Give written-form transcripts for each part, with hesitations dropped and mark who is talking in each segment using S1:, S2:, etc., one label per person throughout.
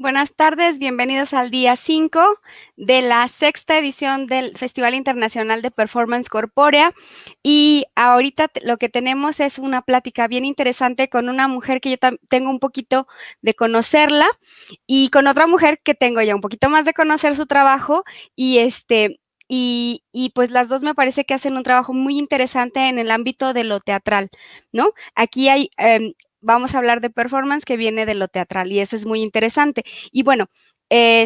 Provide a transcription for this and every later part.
S1: Buenas tardes, bienvenidos al día 5 de la sexta edición del Festival Internacional de Performance Corpórea. Y ahorita lo que tenemos es una plática bien interesante con una mujer que yo tengo un poquito de conocerla y con otra mujer que tengo ya un poquito más de conocer su trabajo y pues las dos me parece que hacen un trabajo muy interesante en el ámbito de lo teatral, ¿no? Aquí vamos a hablar de performance que viene de lo teatral y eso es muy interesante. Y bueno,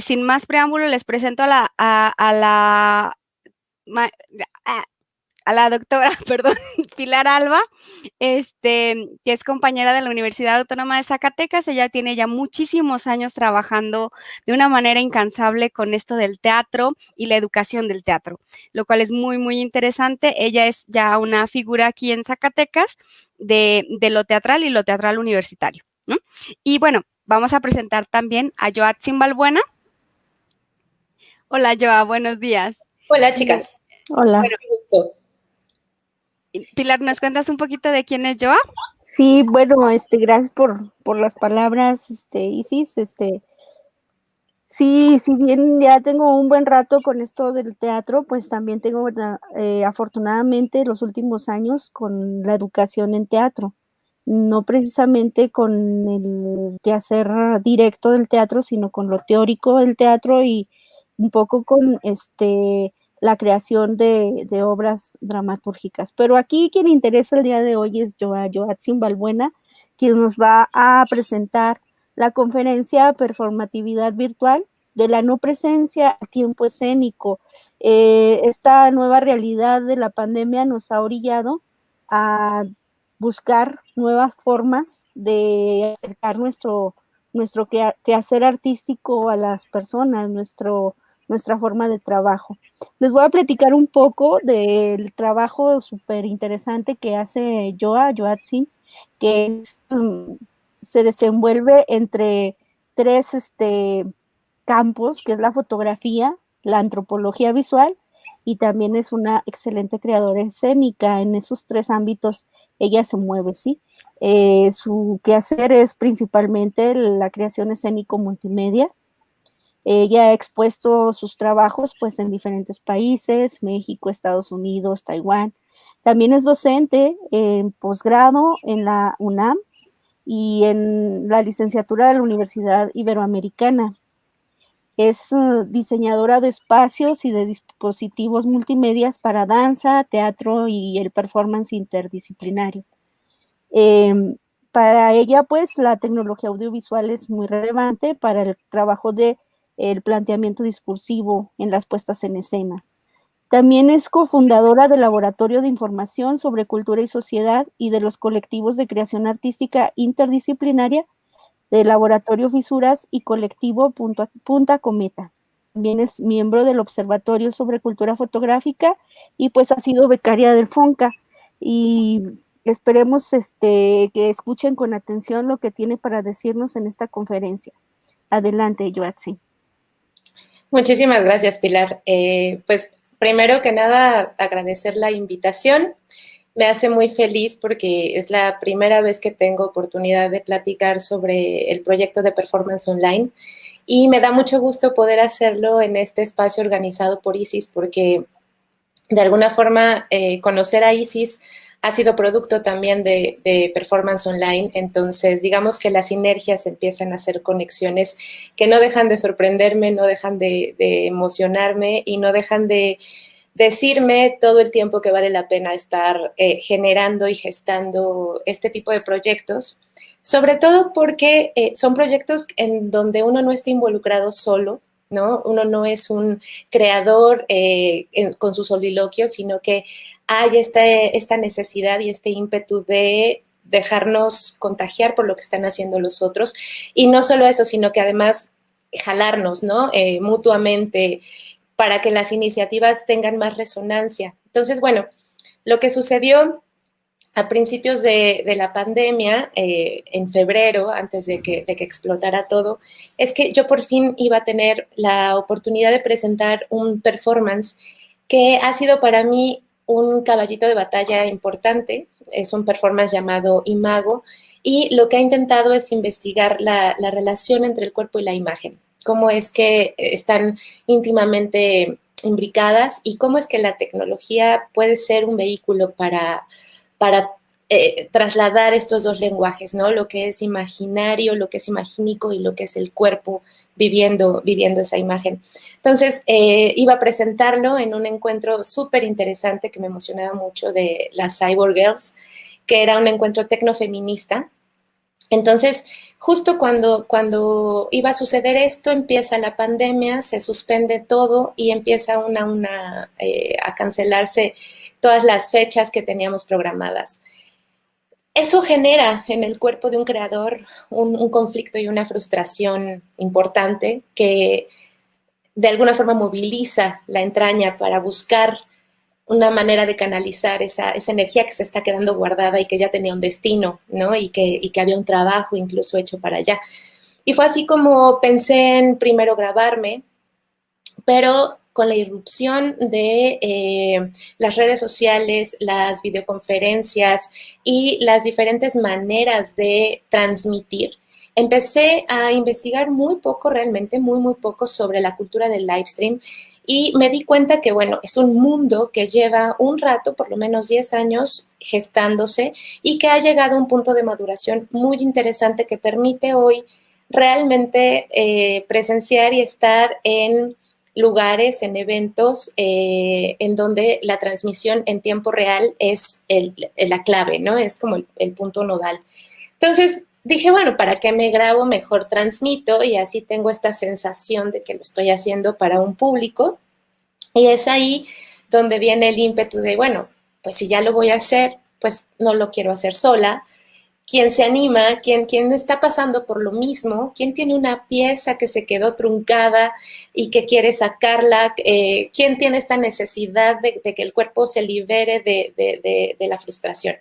S1: sin más preámbulo, les presento ma- a- a la doctora, perdón, Pilar Alba, que es compañera de la Universidad Autónoma de Zacatecas. Ella tiene ya muchísimos años trabajando de una manera incansable con esto del teatro y la educación del teatro, lo cual es muy, muy interesante. Ella es ya una figura aquí en Zacatecas de lo teatral y lo teatral universitario, ¿no? Y bueno, vamos a presentar también a Joatzin Balbuena. Hola, Joa, buenos días.
S2: Hola,
S1: Y
S2: chicas.
S3: Hola.
S1: bueno,
S2: Qué gusto.
S1: Pilar, ¿nos cuentas un poquito de quién es Joa?
S3: Sí, bueno, gracias por las palabras, Isis, sí, si bien ya tengo un buen rato con esto del teatro, pues también tengo, ¿verdad? Afortunadamente, los últimos años con la educación en teatro, no precisamente con el quehacer directo del teatro, sino con lo teórico del teatro y un poco con la creación de obras dramatúrgicas. Pero aquí quien interesa el día de hoy es Joatzin Balbuena, quien nos va a presentar la conferencia Performatividad Virtual de la no presencia a tiempo escénico. Esta nueva realidad de la pandemia nos ha orillado a buscar nuevas formas de acercar nuestro quehacer artístico a las personas, nuestra forma de trabajo. Les voy a platicar un poco del trabajo súper interesante que hace Joatzin, que es, se desenvuelve entre tres campos, que es la fotografía, la antropología visual, y también es una excelente creadora escénica. En esos tres ámbitos ella se mueve, ¿sí? Su quehacer es principalmente la creación escénico multimedia. Ella ha expuesto sus trabajos pues en diferentes países, México, Estados Unidos, Taiwán. También es docente en posgrado en la UNAM y en la licenciatura de la Universidad Iberoamericana. Es diseñadora de espacios y de dispositivos multimedias para danza, teatro y el performance interdisciplinario. Eh, para ella, pues, la tecnología audiovisual es muy relevante para el trabajo de el planteamiento discursivo en las puestas en escena. También es cofundadora del Laboratorio de Información sobre Cultura y Sociedad y de los colectivos de creación artística interdisciplinaria del Laboratorio Fisuras y colectivo Punta Cometa. También es miembro del Observatorio sobre Cultura Fotográfica y pues ha sido becaria del FONCA. Y esperemos que escuchen con atención lo que tiene para decirnos en esta conferencia. Adelante, Joatzin.
S2: Muchísimas gracias, Pilar. Pues primero que nada, agradecer la invitación. Me hace muy feliz porque es la primera vez que tengo oportunidad de platicar sobre el proyecto de performance online y me da mucho gusto poder hacerlo en este espacio organizado por ISIS porque de alguna forma conocer a ISIS ha sido producto también de performance online, entonces digamos que las sinergias empiezan a hacer conexiones que no dejan de sorprenderme, no dejan de emocionarme y no dejan de decirme todo el tiempo que vale la pena estar generando y gestando este tipo de proyectos, sobre todo porque son proyectos en donde uno no está involucrado solo, ¿no? Uno no es un creador con su soliloquio, sino que hay esta necesidad y este ímpetu de dejarnos contagiar por lo que están haciendo los otros. Y no solo eso, sino que además jalarnos, ¿no? Mutuamente para que las iniciativas tengan más resonancia. Entonces, bueno, lo que sucedió a principios de la pandemia, en febrero, antes de que explotara todo, es que yo por fin iba a tener la oportunidad de presentar un performance que ha sido para mí un caballito de batalla importante. Es un performance llamado Imago y lo que ha intentado es investigar la relación entre el cuerpo y la imagen, cómo es que están íntimamente imbricadas y cómo es que la tecnología puede ser un vehículo para trasladar estos dos lenguajes, ¿no? Lo que es imaginario, lo que es imagínico y lo que es el cuerpo viviendo esa imagen. Entonces, iba a presentarlo en un encuentro súper interesante que me emocionaba mucho de las Cyborg Girls, que era un encuentro tecnofeminista. Entonces, justo cuando iba a suceder esto, empieza la pandemia, se suspende todo y empieza a cancelarse todas las fechas que teníamos programadas. Eso genera en el cuerpo de un creador un conflicto y una frustración importante que de alguna forma moviliza la entraña para buscar una manera de canalizar esa energía que se está quedando guardada y que ya tenía un destino, ¿no? Y que había un trabajo incluso hecho para allá. Y fue así como pensé en primero grabarme, pero con la irrupción de las redes sociales, las videoconferencias y las diferentes maneras de transmitir, empecé a investigar muy poco, realmente muy poco sobre la cultura del live stream y me di cuenta que, bueno, es un mundo que lleva un rato, por lo menos 10 años, gestándose y que ha llegado a un punto de maduración muy interesante que permite hoy realmente presenciar y estar en lugares, en eventos en donde la transmisión en tiempo real es la clave, ¿no? Es como el punto nodal. Entonces dije, bueno, ¿para qué me grabo? Mejor transmito y así tengo esta sensación de que lo estoy haciendo para un público. Y es ahí donde viene el ímpetu de, bueno, pues si ya lo voy a hacer, pues no lo quiero hacer sola. ¿Quién se anima? ¿Quién está pasando por lo mismo? ¿Quién tiene una pieza que se quedó truncada y que quiere sacarla? ¿Quién tiene esta necesidad de que el cuerpo se libere de la frustración?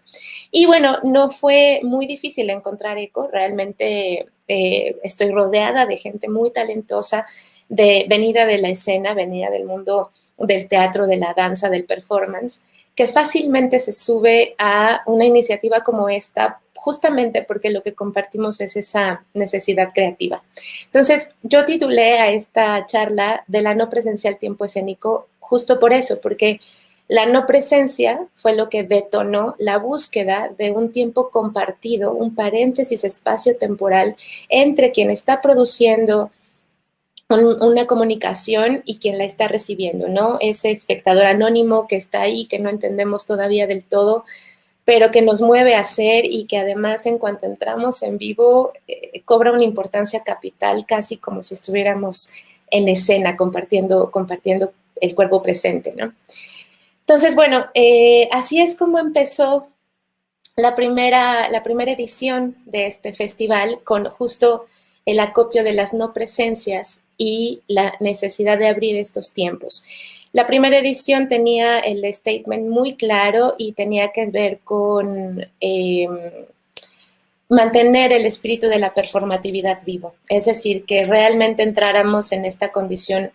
S2: Y bueno, no fue muy difícil encontrar eco. Realmente estoy rodeada de gente muy talentosa, venida de la escena, venida del mundo del teatro, de la danza, del performance, que fácilmente se sube a una iniciativa como esta, justamente porque lo que compartimos es esa necesidad creativa. Entonces, yo titulé a esta charla de la no presencia al tiempo escénico justo por eso, porque la no presencia fue lo que detonó la búsqueda de un tiempo compartido, un paréntesis espacio-temporal entre quien está produciendo una comunicación y quien la está recibiendo, ¿no? Ese espectador anónimo que está ahí, que no entendemos todavía del todo, pero que nos mueve a hacer y que además en cuanto entramos en vivo cobra una importancia capital, casi como si estuviéramos en escena compartiendo el cuerpo presente, ¿no? Entonces, bueno, así es como empezó la primera edición de este festival, con justo el acopio de las no presencias y la necesidad de abrir estos tiempos. La primera edición tenía el statement muy claro y tenía que ver con mantener el espíritu de la performatividad vivo, es decir, que realmente entráramos en esta condición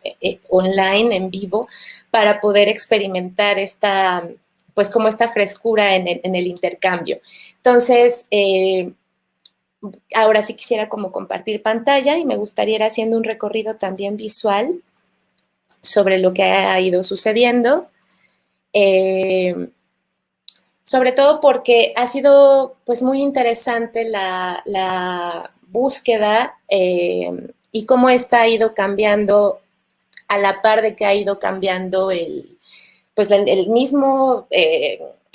S2: online, en vivo, para poder experimentar esta, pues como esta frescura en el intercambio. Entonces, ahora sí quisiera como compartir pantalla y me gustaría ir haciendo un recorrido también visual sobre lo que ha ido sucediendo. Sobre todo porque ha sido pues muy interesante la búsqueda y cómo esta ha ido cambiando a la par de que ha ido cambiando el mismo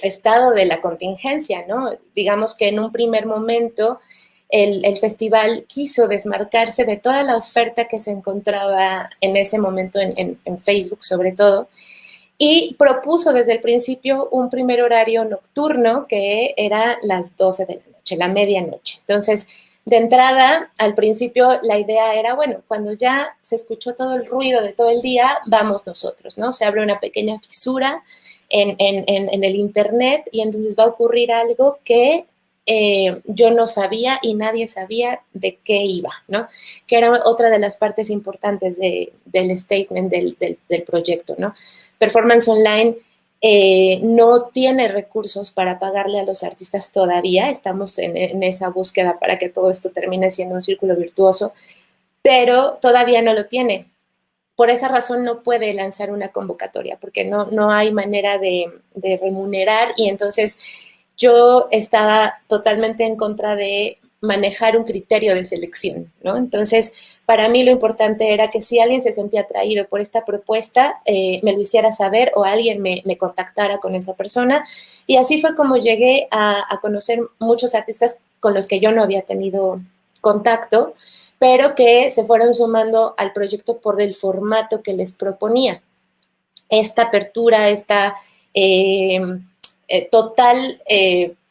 S2: estado de la contingencia, ¿no? Digamos que en un primer momento el festival quiso desmarcarse de toda la oferta que se encontraba en ese momento en Facebook sobre todo, y propuso desde el principio un primer horario nocturno que era las 12 de la noche, la medianoche. Entonces, de entrada, al principio la idea era, bueno, cuando ya se escuchó todo el ruido de todo el día, vamos nosotros, ¿no? Se abre una pequeña fisura en el internet y entonces va a ocurrir algo que yo no sabía y nadie sabía de qué iba, ¿no? Que era otra de las partes importantes del statement del proyecto, ¿no? Performance online no tiene recursos para pagarle a los artistas todavía. Estamos en esa búsqueda para que todo esto termine siendo un círculo virtuoso, pero todavía no lo tiene. Por esa razón no puede lanzar una convocatoria, porque no hay manera de remunerar, y entonces yo estaba totalmente en contra de manejar un criterio de selección, ¿no? Entonces, para mí lo importante era que si alguien se sentía atraído por esta propuesta, me lo hiciera saber o alguien me contactara con esa persona. Y así fue como llegué a conocer muchos artistas con los que yo no había tenido contacto, pero que se fueron sumando al proyecto por el formato que les proponía. Esta apertura, esta total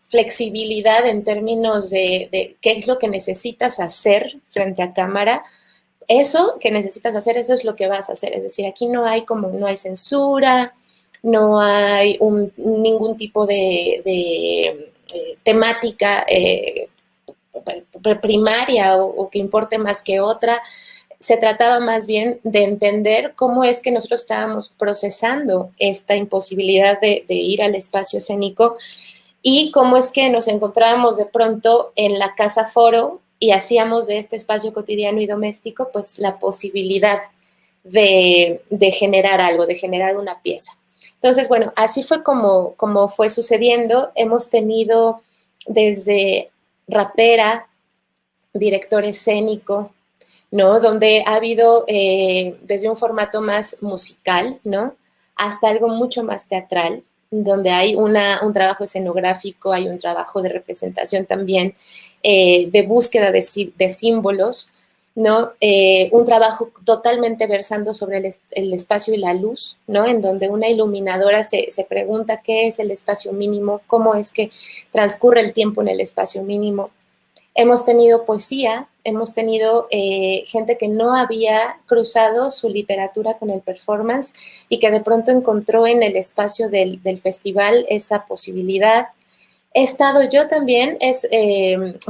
S2: flexibilidad en términos de qué es lo que necesitas hacer frente a cámara. Eso que necesitas hacer, eso es lo que vas a hacer. Es decir, aquí no hay censura, no hay ningún tipo de temática primaria o que importe más que otra. Se trataba más bien de entender cómo es que nosotros estábamos procesando esta imposibilidad de ir al espacio escénico y cómo es que nos encontrábamos de pronto en la casa foro y hacíamos de este espacio cotidiano y doméstico pues la posibilidad de generar algo, de generar una pieza. Entonces, bueno, así fue como fue sucediendo. Hemos tenido desde rapera, director escénico, ¿no? Donde ha habido desde un formato más musical, ¿no? Hasta algo mucho más teatral, donde hay un trabajo escenográfico, hay un trabajo de representación también, de búsqueda de símbolos, ¿no? Un trabajo totalmente versando sobre el espacio y la luz, ¿no? En donde una iluminadora se pregunta qué es el espacio mínimo, cómo es que transcurre el tiempo en el espacio mínimo. Hemos tenido poesía, hemos tenido gente que no había cruzado su literatura con el performance y que de pronto encontró en el espacio del festival esa posibilidad. He estado yo también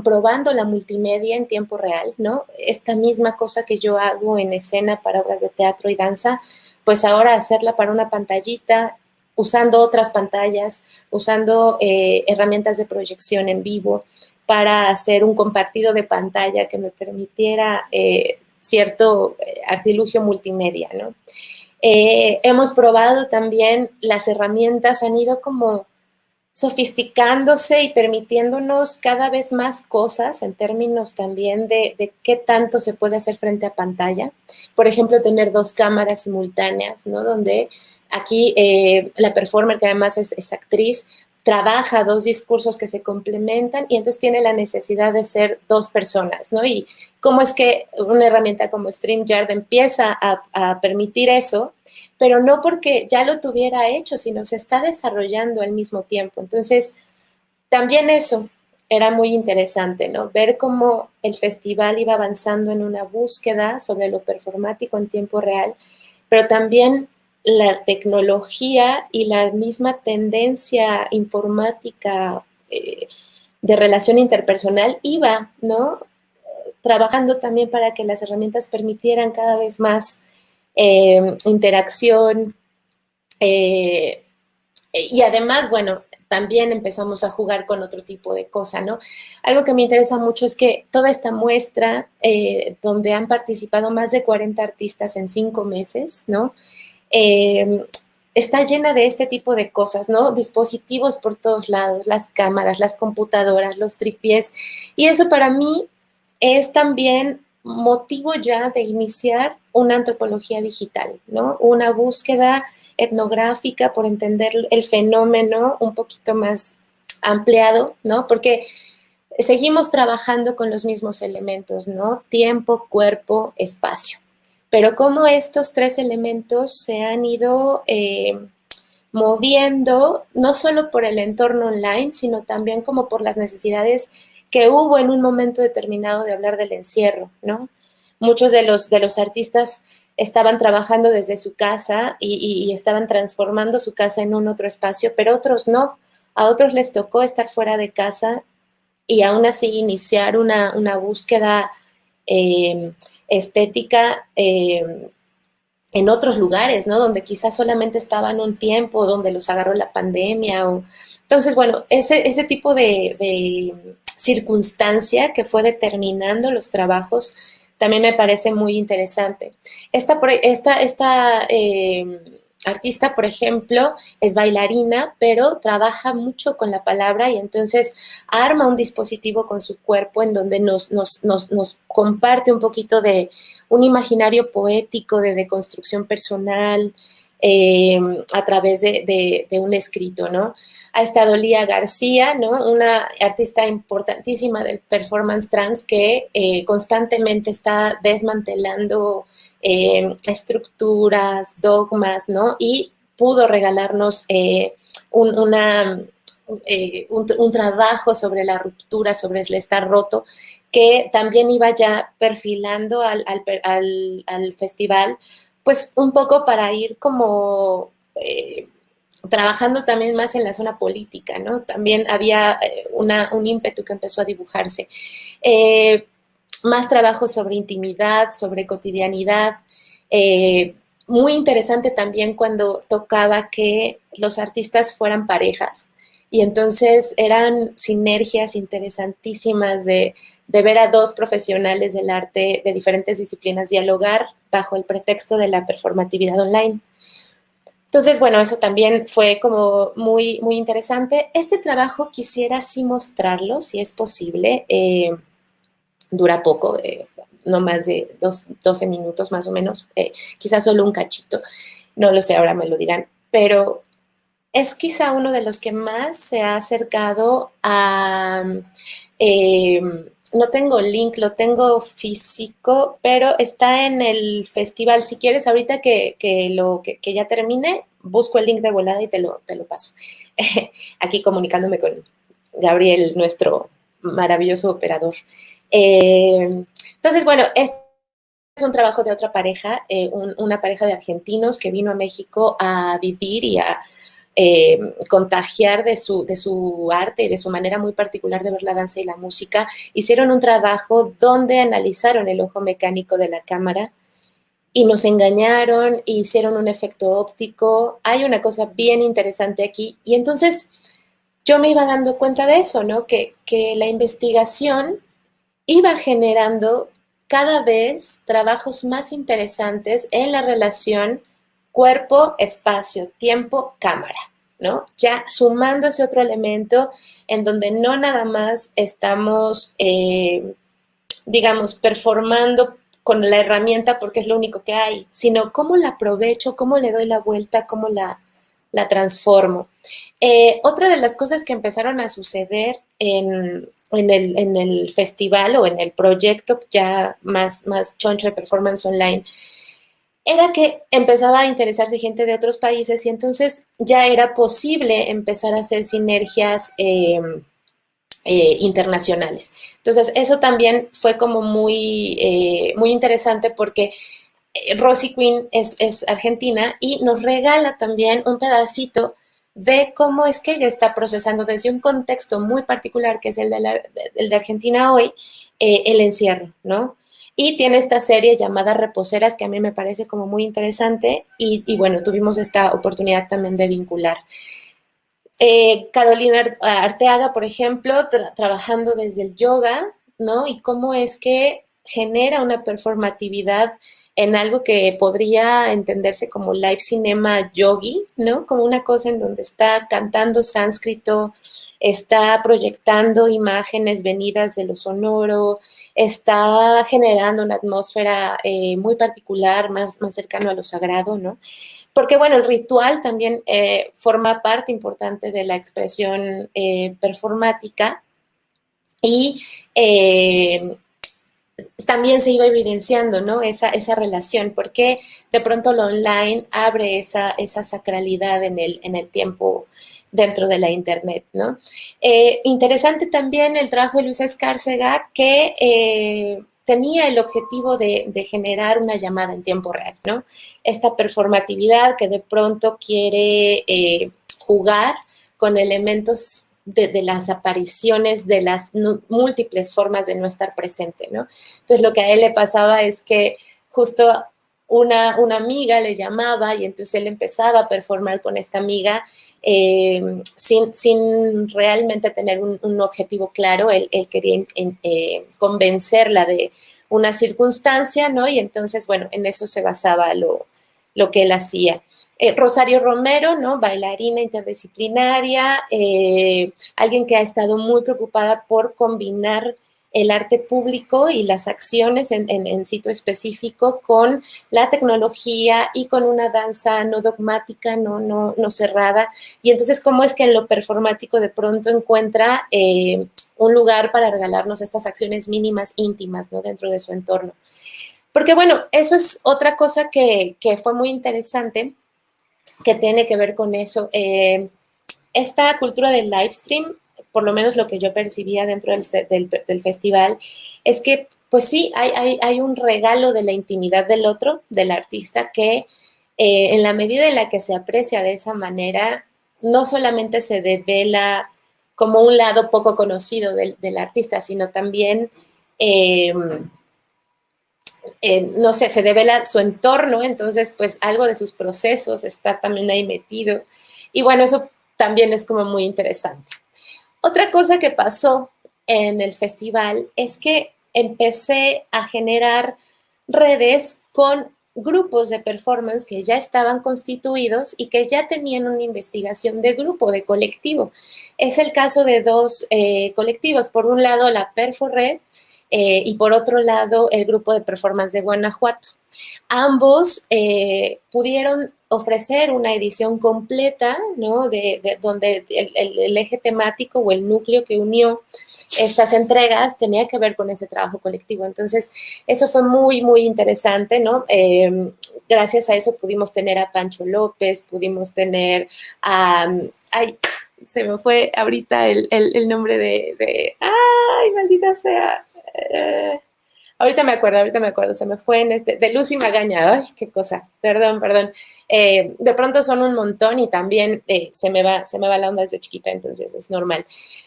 S2: probando la multimedia en tiempo real, ¿no? Esta misma cosa que yo hago en escena para obras de teatro y danza, pues ahora hacerla para una pantallita, usando otras pantallas, usando herramientas de proyección en vivo para hacer un compartido de pantalla que me permitiera cierto artilugio multimedia, ¿no? Hemos probado también, las herramientas han ido como sofisticándose y permitiéndonos cada vez más cosas en términos también de qué tanto se puede hacer frente a pantalla. Por ejemplo, tener 2 cámaras simultáneas, ¿no? Donde aquí la performer, que además es actriz, trabaja 2 discursos que se complementan y entonces tiene la necesidad de ser 2 personas, ¿no? Y cómo es que una herramienta como StreamYard empieza a permitir eso, pero no porque ya lo tuviera hecho, sino se está desarrollando al mismo tiempo. Entonces, también eso era muy interesante, ¿no? Ver cómo el festival iba avanzando en una búsqueda sobre lo performático en tiempo real, pero también la tecnología y la misma tendencia informática de relación interpersonal iba, ¿no? Trabajando también para que las herramientas permitieran cada vez más interacción, y además, bueno, también empezamos a jugar con otro tipo de cosas, ¿no? Algo que me interesa mucho es que toda esta muestra, donde han participado más de 40 artistas en 5 meses, ¿no? Está llena de este tipo de cosas, ¿no? Dispositivos por todos lados, las cámaras, las computadoras, los tripiés, y eso para mí es también motivo ya de iniciar una antropología digital, ¿no? Una búsqueda etnográfica por entender el fenómeno un poquito más ampliado, ¿no? Porque seguimos trabajando con los mismos elementos, ¿no? Tiempo, cuerpo, espacio. Pero cómo estos 3 elementos se han ido moviendo, no solo por el entorno online, sino también como por las necesidades que hubo en un momento determinado de hablar del encierro, ¿no? Muchos de los artistas estaban trabajando desde su casa y estaban transformando su casa en un otro espacio, pero otros no. A otros les tocó estar fuera de casa y aún así iniciar una búsqueda estética en otros lugares, ¿no? Donde quizás solamente estaban un tiempo, donde los agarró la pandemia. Entonces, bueno, ese tipo de circunstancia que fue determinando los trabajos también me parece muy interesante. Esta artista, por ejemplo, es bailarina, pero trabaja mucho con la palabra y entonces arma un dispositivo con su cuerpo en donde nos comparte un poquito de un imaginario poético de deconstrucción personal a través de un escrito, ¿no? Ha estado Lía García, ¿no? Una artista importantísima del performance trans que constantemente está desmantelando estructuras, dogmas, ¿no? Y pudo regalarnos un trabajo sobre la ruptura, sobre el estar roto, que también iba ya perfilando al festival, pues un poco para ir como trabajando también más en la zona política, ¿no? También había un ímpetu que empezó a dibujarse. Eh, Más trabajo sobre intimidad, sobre cotidianidad. Muy interesante también cuando tocaba que los artistas fueran parejas y entonces eran sinergias interesantísimas de ver a dos profesionales del arte de diferentes disciplinas dialogar bajo el pretexto de la performatividad online. Entonces, bueno, eso también fue como muy, muy interesante. Este trabajo quisiera sí mostrarlo, si es posible. Dura poco, no más de 12 minutos más o menos, quizás solo un cachito, no lo sé, ahora me lo dirán, pero es quizá uno de los que más se ha acercado a... Eh, no tengo link, lo tengo físico, pero está en el festival. Si quieres, ahorita que ya termine, busco el link de volada y te lo paso. Aquí comunicándome con Gabriel, nuestro maravilloso operador. Entonces, bueno, es un trabajo de otra pareja, una pareja de argentinos que vino a México a vivir y a contagiar de su arte y de su manera muy particular de ver la danza y la música. Hicieron un trabajo donde analizaron el ojo mecánico de la cámara y nos engañaron, hicieron un efecto óptico. Hay una cosa bien interesante aquí y entonces yo me iba dando cuenta de eso, ¿no? Que la investigación iba generando cada vez trabajos más interesantes en la relación cuerpo, espacio, tiempo, cámara, ¿no? Ya sumando ese otro elemento en donde no nada más estamos, digamos, performando con la herramienta porque es lo único que hay, sino cómo la aprovecho, cómo le doy la vuelta, cómo la transformo. Otra de las cosas que empezaron a suceder en el festival o en el proyecto ya más choncho de performance online era que empezaba a interesarse gente de otros países y entonces ya era posible empezar a hacer sinergias internacionales. Entonces, eso también fue como muy interesante porque Rosy Quinn es argentina y nos regala también un pedacito de cómo es que ella está procesando desde un contexto muy particular, que es el de Argentina hoy, el encierro, ¿no? Y tiene esta serie llamada Reposeras, que a mí me parece como muy interesante y bueno, tuvimos esta oportunidad también de vincular. Carolina Arteaga, por ejemplo, trabajando desde el yoga, ¿no? Y cómo es que genera una performatividad en algo que podría entenderse como live cinema yogi, ¿no? Como una cosa en donde está cantando sánscrito, está proyectando imágenes venidas de lo sonoro, está generando una atmósfera muy particular, más cercano a lo sagrado, ¿no? Porque, bueno, el ritual también forma parte importante de la expresión performática y también se iba evidenciando, ¿no? Esa relación, porque de pronto lo online abre esa sacralidad en el tiempo dentro de la internet, ¿no? Interesante también el trabajo de Luisa Escárcega, que tenía el objetivo de generar una llamada en tiempo real, ¿no? Esta performatividad que de pronto quiere jugar con elementos de las apariciones de las múltiples formas de no estar presente, ¿no? Entonces, lo que a él le pasaba es que justo una amiga le llamaba y entonces él empezaba a performar con esta amiga sin realmente tener un objetivo claro. Él quería convencerla de una circunstancia, ¿no? Y entonces, bueno, en eso se basaba lo que él hacía. Rosario Romero, ¿no? Bailarina interdisciplinaria, alguien que ha estado muy preocupada por combinar el arte público y las acciones en sitio específico con la tecnología y con una danza no dogmática, no cerrada. Y entonces, ¿cómo es que en lo performático de pronto encuentra un lugar para regalarnos estas acciones mínimas, íntimas, ¿no? Dentro de su entorno? Porque, bueno, eso es otra cosa que fue muy interesante, que tiene que ver con eso. Esta cultura del live stream, por lo menos lo que yo percibía dentro del festival, es que, pues sí, hay un regalo de la intimidad del otro, del artista, que en la medida en la que se aprecia de esa manera, no solamente se devela como un lado poco conocido del artista, sino también no sé, se devela su entorno, entonces pues algo de sus procesos está también ahí metido. Y bueno, eso también es como muy interesante. Otra cosa que pasó en el festival es que empecé a generar redes con grupos de performance que ya estaban constituidos y que ya tenían una investigación de grupo, de colectivo. Es el caso de dos colectivos. Por un lado, la Perfored, y por otro lado, el grupo de performance de Guanajuato. Ambos pudieron ofrecer una edición completa, ¿no? Donde el eje temático o el núcleo que unió estas entregas tenía que ver con ese trabajo colectivo. Entonces, eso fue muy, muy interesante, ¿no? Gracias a eso pudimos tener a Pancho López, pudimos tener a... ay, se me fue ahorita el nombre ¡ay, maldita sea! Ahorita me acuerdo, se me fue de Lucy Magaña, ay, qué cosa, perdón. De pronto son un montón y también se me va la onda desde chiquita, entonces es normal.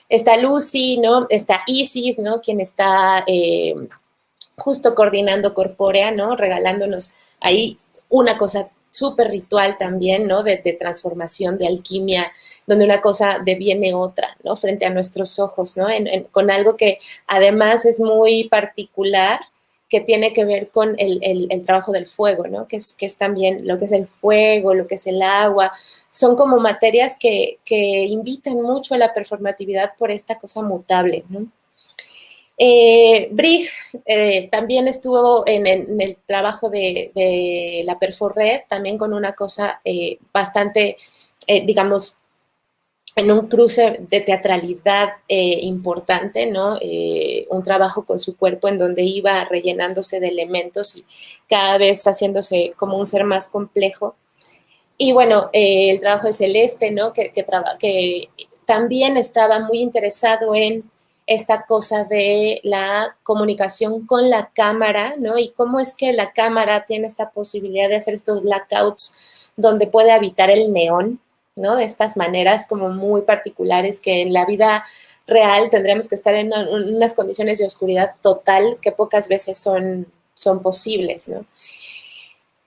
S2: Está Lucy, ¿no? Está Isis, ¿no? Quien está justo coordinando Corpórea, ¿no? Regalándonos ahí una cosa súper ritual también, ¿no? De transformación, de alquimia, donde una cosa deviene otra, ¿no? Frente a nuestros ojos, ¿no? Con algo que además es muy particular, que tiene que ver con el trabajo del fuego, ¿no? Que es también lo que es el fuego, lo que es el agua. Son como materias que invitan mucho a la performatividad por esta cosa mutable, ¿no? Brig también estuvo en el trabajo de la Perforred, también con una cosa bastante, digamos, en un cruce de teatralidad importante, ¿no? Un trabajo con su cuerpo en donde iba rellenándose de elementos y cada vez haciéndose como un ser más complejo. Y bueno, el trabajo de Celeste, ¿no? Que también estaba muy interesado en esta cosa de la comunicación con la cámara, ¿no? Y cómo es que la cámara tiene esta posibilidad de hacer estos blackouts donde puede habitar el neón, ¿no? De estas maneras como muy particulares que en la vida real tendremos que estar en unas condiciones de oscuridad total que pocas veces son posibles, ¿no?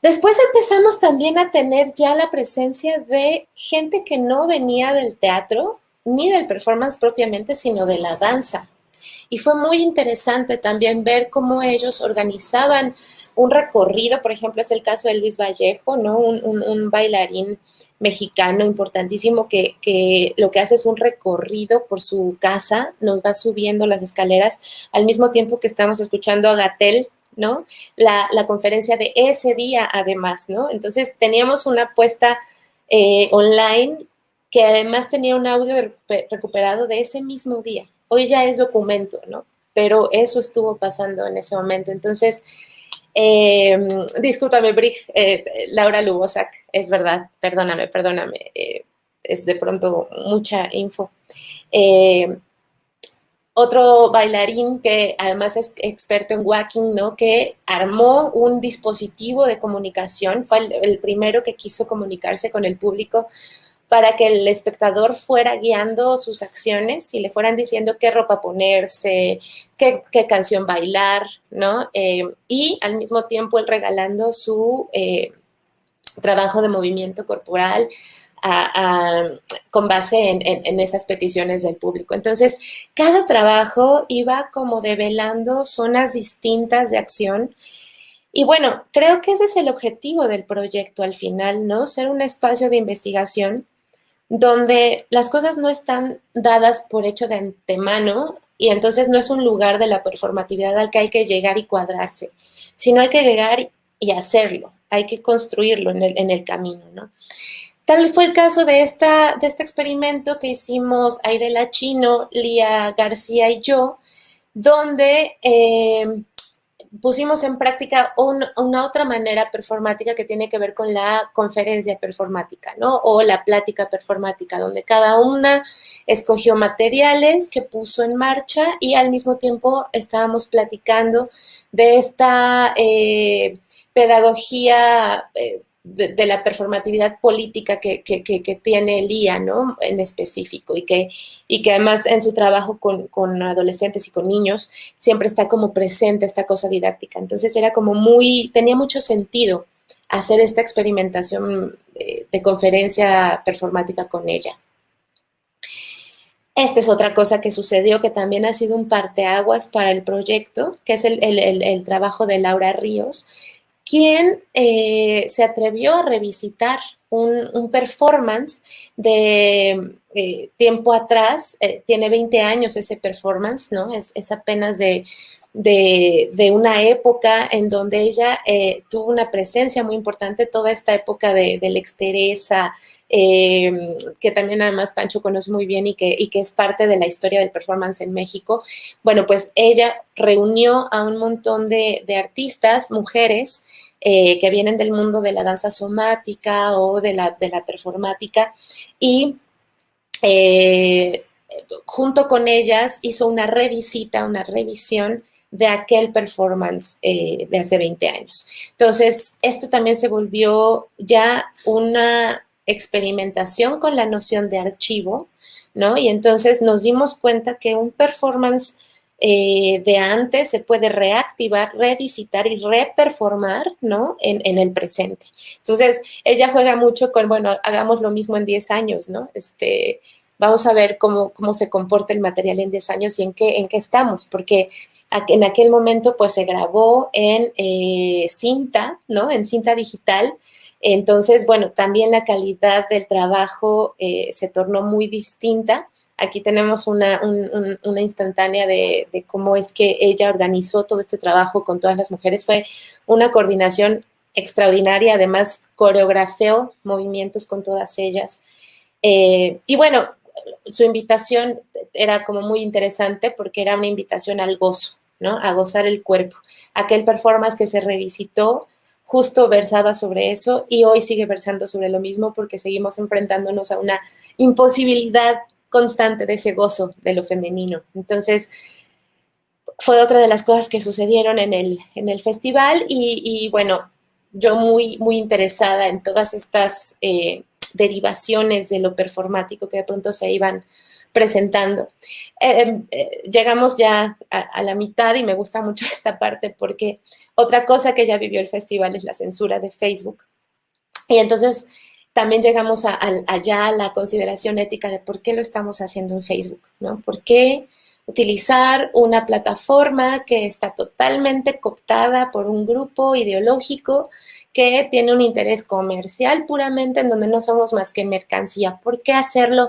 S2: Después empezamos también a tener ya la presencia de gente que no venía del teatro ni del performance propiamente, sino de la danza. Y fue muy interesante también ver cómo ellos organizaban un recorrido. Por ejemplo, es el caso de Luis Vallejo, ¿no? Un bailarín mexicano importantísimo que lo que hace es un recorrido por su casa, nos va subiendo las escaleras al mismo tiempo que estamos escuchando a Gatell, ¿no? La conferencia de ese día, además, ¿no? Entonces, teníamos una puesta online que además tenía un audio recuperado de ese mismo día. Hoy ya es documento, ¿no? Pero eso estuvo pasando en ese momento. Entonces, discúlpame, Brig, Laura Lubosac, es verdad, perdóname, es de pronto mucha info. Otro bailarín que además es experto en walking, ¿no? Que armó un dispositivo de comunicación, fue el primero que quiso comunicarse con el público para que el espectador fuera guiando sus acciones y le fueran diciendo qué ropa ponerse, qué canción bailar, ¿no? Y al mismo tiempo él regalando su trabajo de movimiento corporal con base en esas peticiones del público. Entonces, cada trabajo iba como develando zonas distintas de acción. Y bueno, creo que ese es el objetivo del proyecto al final, ¿no? Ser un espacio de investigación donde las cosas no están dadas por hecho de antemano y entonces no es un lugar de la performatividad al que hay que llegar y cuadrarse, sino hay que llegar y hacerlo, hay que construirlo en el camino, ¿no? Tal fue el caso de este experimento que hicimos Aidela Chino, Lía García y yo, donde pusimos en práctica una otra manera performática que tiene que ver con la conferencia performática, ¿no? O la plática performática, donde cada una escogió materiales que puso en marcha y al mismo tiempo estábamos platicando de esta pedagogía de la performatividad política que tiene Lía, ¿no? En específico y que además en su trabajo con adolescentes y con niños siempre está como presente esta cosa didáctica. Entonces era como tenía mucho sentido hacer esta experimentación de conferencia performática con ella. Esta es otra cosa que sucedió que también ha sido un parteaguas para el proyecto, que es el trabajo de Laura Ríos, quien se atrevió a revisitar un performance de tiempo atrás, tiene 20 años ese performance, ¿no? Es apenas de una época en donde ella tuvo una presencia muy importante, toda esta época de Lex Teresa, que también además Pancho conoce muy bien y que es parte de la historia del performance en México. Bueno, pues ella reunió a un montón de artistas, mujeres, que vienen del mundo de la danza somática o de la performática y junto con ellas hizo una revisión de aquel performance de hace 20 años. Entonces, esto también se volvió ya una experimentación con la noción de archivo, ¿no? Y entonces nos dimos cuenta que un performance de antes se puede reactivar, revisitar y reperformar, ¿no? En el presente. Entonces, ella juega mucho con, bueno, hagamos lo mismo en 10 años, ¿no? Vamos a ver cómo se comporta el material en 10 años y en qué estamos, porque en aquel momento pues se grabó en cinta, ¿no? En cinta digital. Entonces, bueno, también la calidad del trabajo se tornó muy distinta. Aquí tenemos una instantánea de cómo es que ella organizó todo este trabajo con todas las mujeres. Fue una coordinación extraordinaria, además coreografió movimientos con todas ellas. Y bueno, su invitación era como muy interesante porque era una invitación al gozo, ¿no? A gozar el cuerpo. Aquel performance que se revisitó justo versaba sobre eso y hoy sigue versando sobre lo mismo porque seguimos enfrentándonos a una imposibilidad constante de ese gozo de lo femenino. Entonces, fue otra de las cosas que sucedieron en el festival y bueno, yo muy interesada en todas estas derivaciones de lo performático que de pronto se iban presentando. Llegamos ya a la mitad y me gusta mucho esta parte porque otra cosa que ya vivió el festival es la censura de Facebook. Y entonces también llegamos allá a la consideración ética de por qué lo estamos haciendo en Facebook, ¿no? ¿Por qué utilizar una plataforma que está totalmente cooptada por un grupo ideológico que tiene un interés comercial puramente en donde no somos más que mercancía? ¿Por qué hacerlo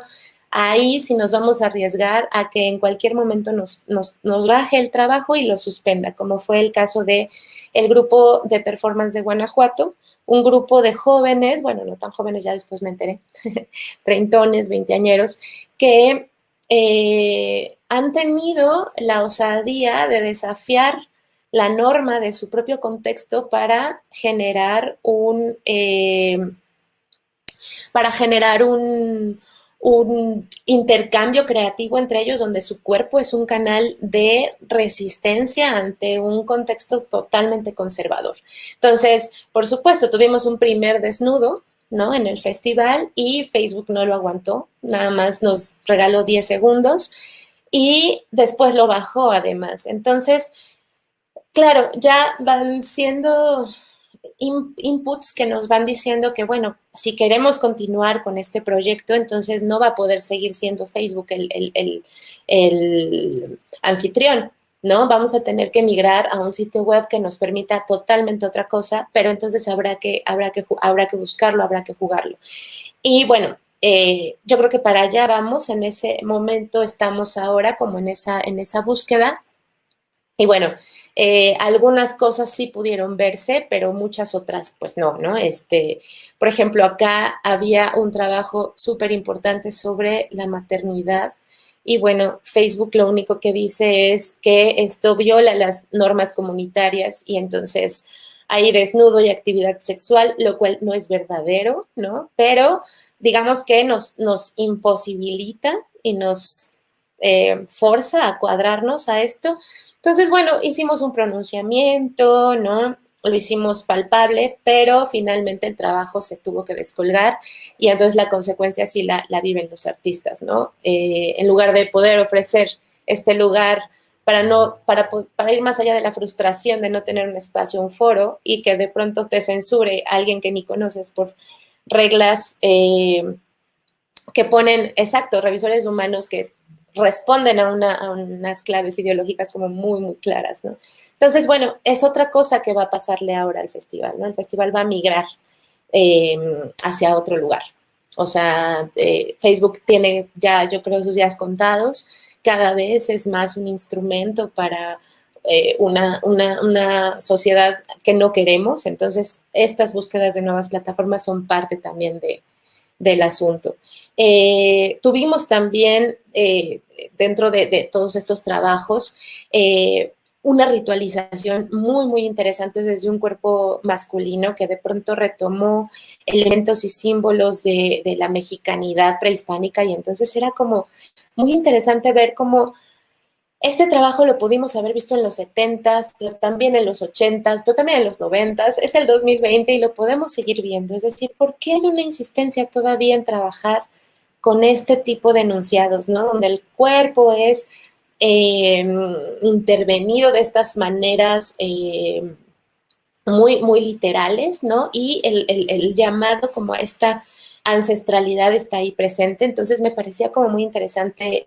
S2: ahí si nos vamos a arriesgar a que en cualquier momento nos baje el trabajo y lo suspenda? Como fue el caso del grupo de performance de Guanajuato, un grupo de jóvenes, bueno, no tan jóvenes, ya después me enteré, treintones, veinteañeros, que han tenido la osadía de desafiar la norma de su propio contexto para generar un intercambio creativo entre ellos donde su cuerpo es un canal de resistencia ante un contexto totalmente conservador. Entonces, por supuesto, tuvimos un primer desnudo ¿no? En el festival y Facebook no lo aguantó, nada más nos regaló 10 segundos y después lo bajó además. Entonces, claro, ya van siendo inputs que nos van diciendo que, bueno, si queremos continuar con este proyecto, entonces no va a poder seguir siendo Facebook el anfitrión, ¿no? Vamos a tener que migrar a un sitio web que nos permita totalmente otra cosa, pero entonces habrá que buscarlo, habrá que jugarlo. Y bueno, yo creo que para allá vamos, en ese momento estamos ahora como en esa búsqueda. Y bueno, algunas cosas sí pudieron verse, pero muchas otras pues no, ¿no? Por ejemplo, acá había un trabajo súper importante sobre la maternidad y bueno, Facebook lo único que dice es que esto viola las normas comunitarias y entonces hay desnudo y actividad sexual, lo cual no es verdadero, ¿no? Pero digamos que nos imposibilita y nos forza a cuadrarnos a esto. Entonces, bueno, hicimos un pronunciamiento, ¿no? Lo hicimos palpable, pero finalmente el trabajo se tuvo que descolgar y entonces la consecuencia sí la viven los artistas, ¿no? En lugar de poder ofrecer este lugar para ir más allá de la frustración de no tener un espacio, un foro, y que de pronto te censure alguien que ni conoces por reglas que ponen, exacto, revisores humanos que responden a unas claves ideológicas como muy, muy claras, ¿no? Entonces, bueno, es otra cosa que va a pasarle ahora al festival, ¿no? El festival va a migrar hacia otro lugar. O sea, Facebook tiene ya, yo creo, sus días contados. Cada vez es más un instrumento para una sociedad que no queremos. Entonces, estas búsquedas de nuevas plataformas son parte también del asunto. Tuvimos también, dentro de todos estos trabajos, una ritualización muy, muy interesante desde un cuerpo masculino que de pronto retomó elementos y símbolos de la mexicanidad prehispánica y entonces era como muy interesante ver cómo este trabajo lo pudimos haber visto en los 70s, pero también en los 80s, pero también en los 90s, es el 2020 y lo podemos seguir viendo. Es decir, ¿por qué hay una insistencia todavía en trabajar con este tipo de enunciados, ¿no? Donde el cuerpo es intervenido de estas maneras muy, muy literales, ¿no? Y el llamado como a esta ancestralidad está ahí presente. Entonces me parecía como muy interesante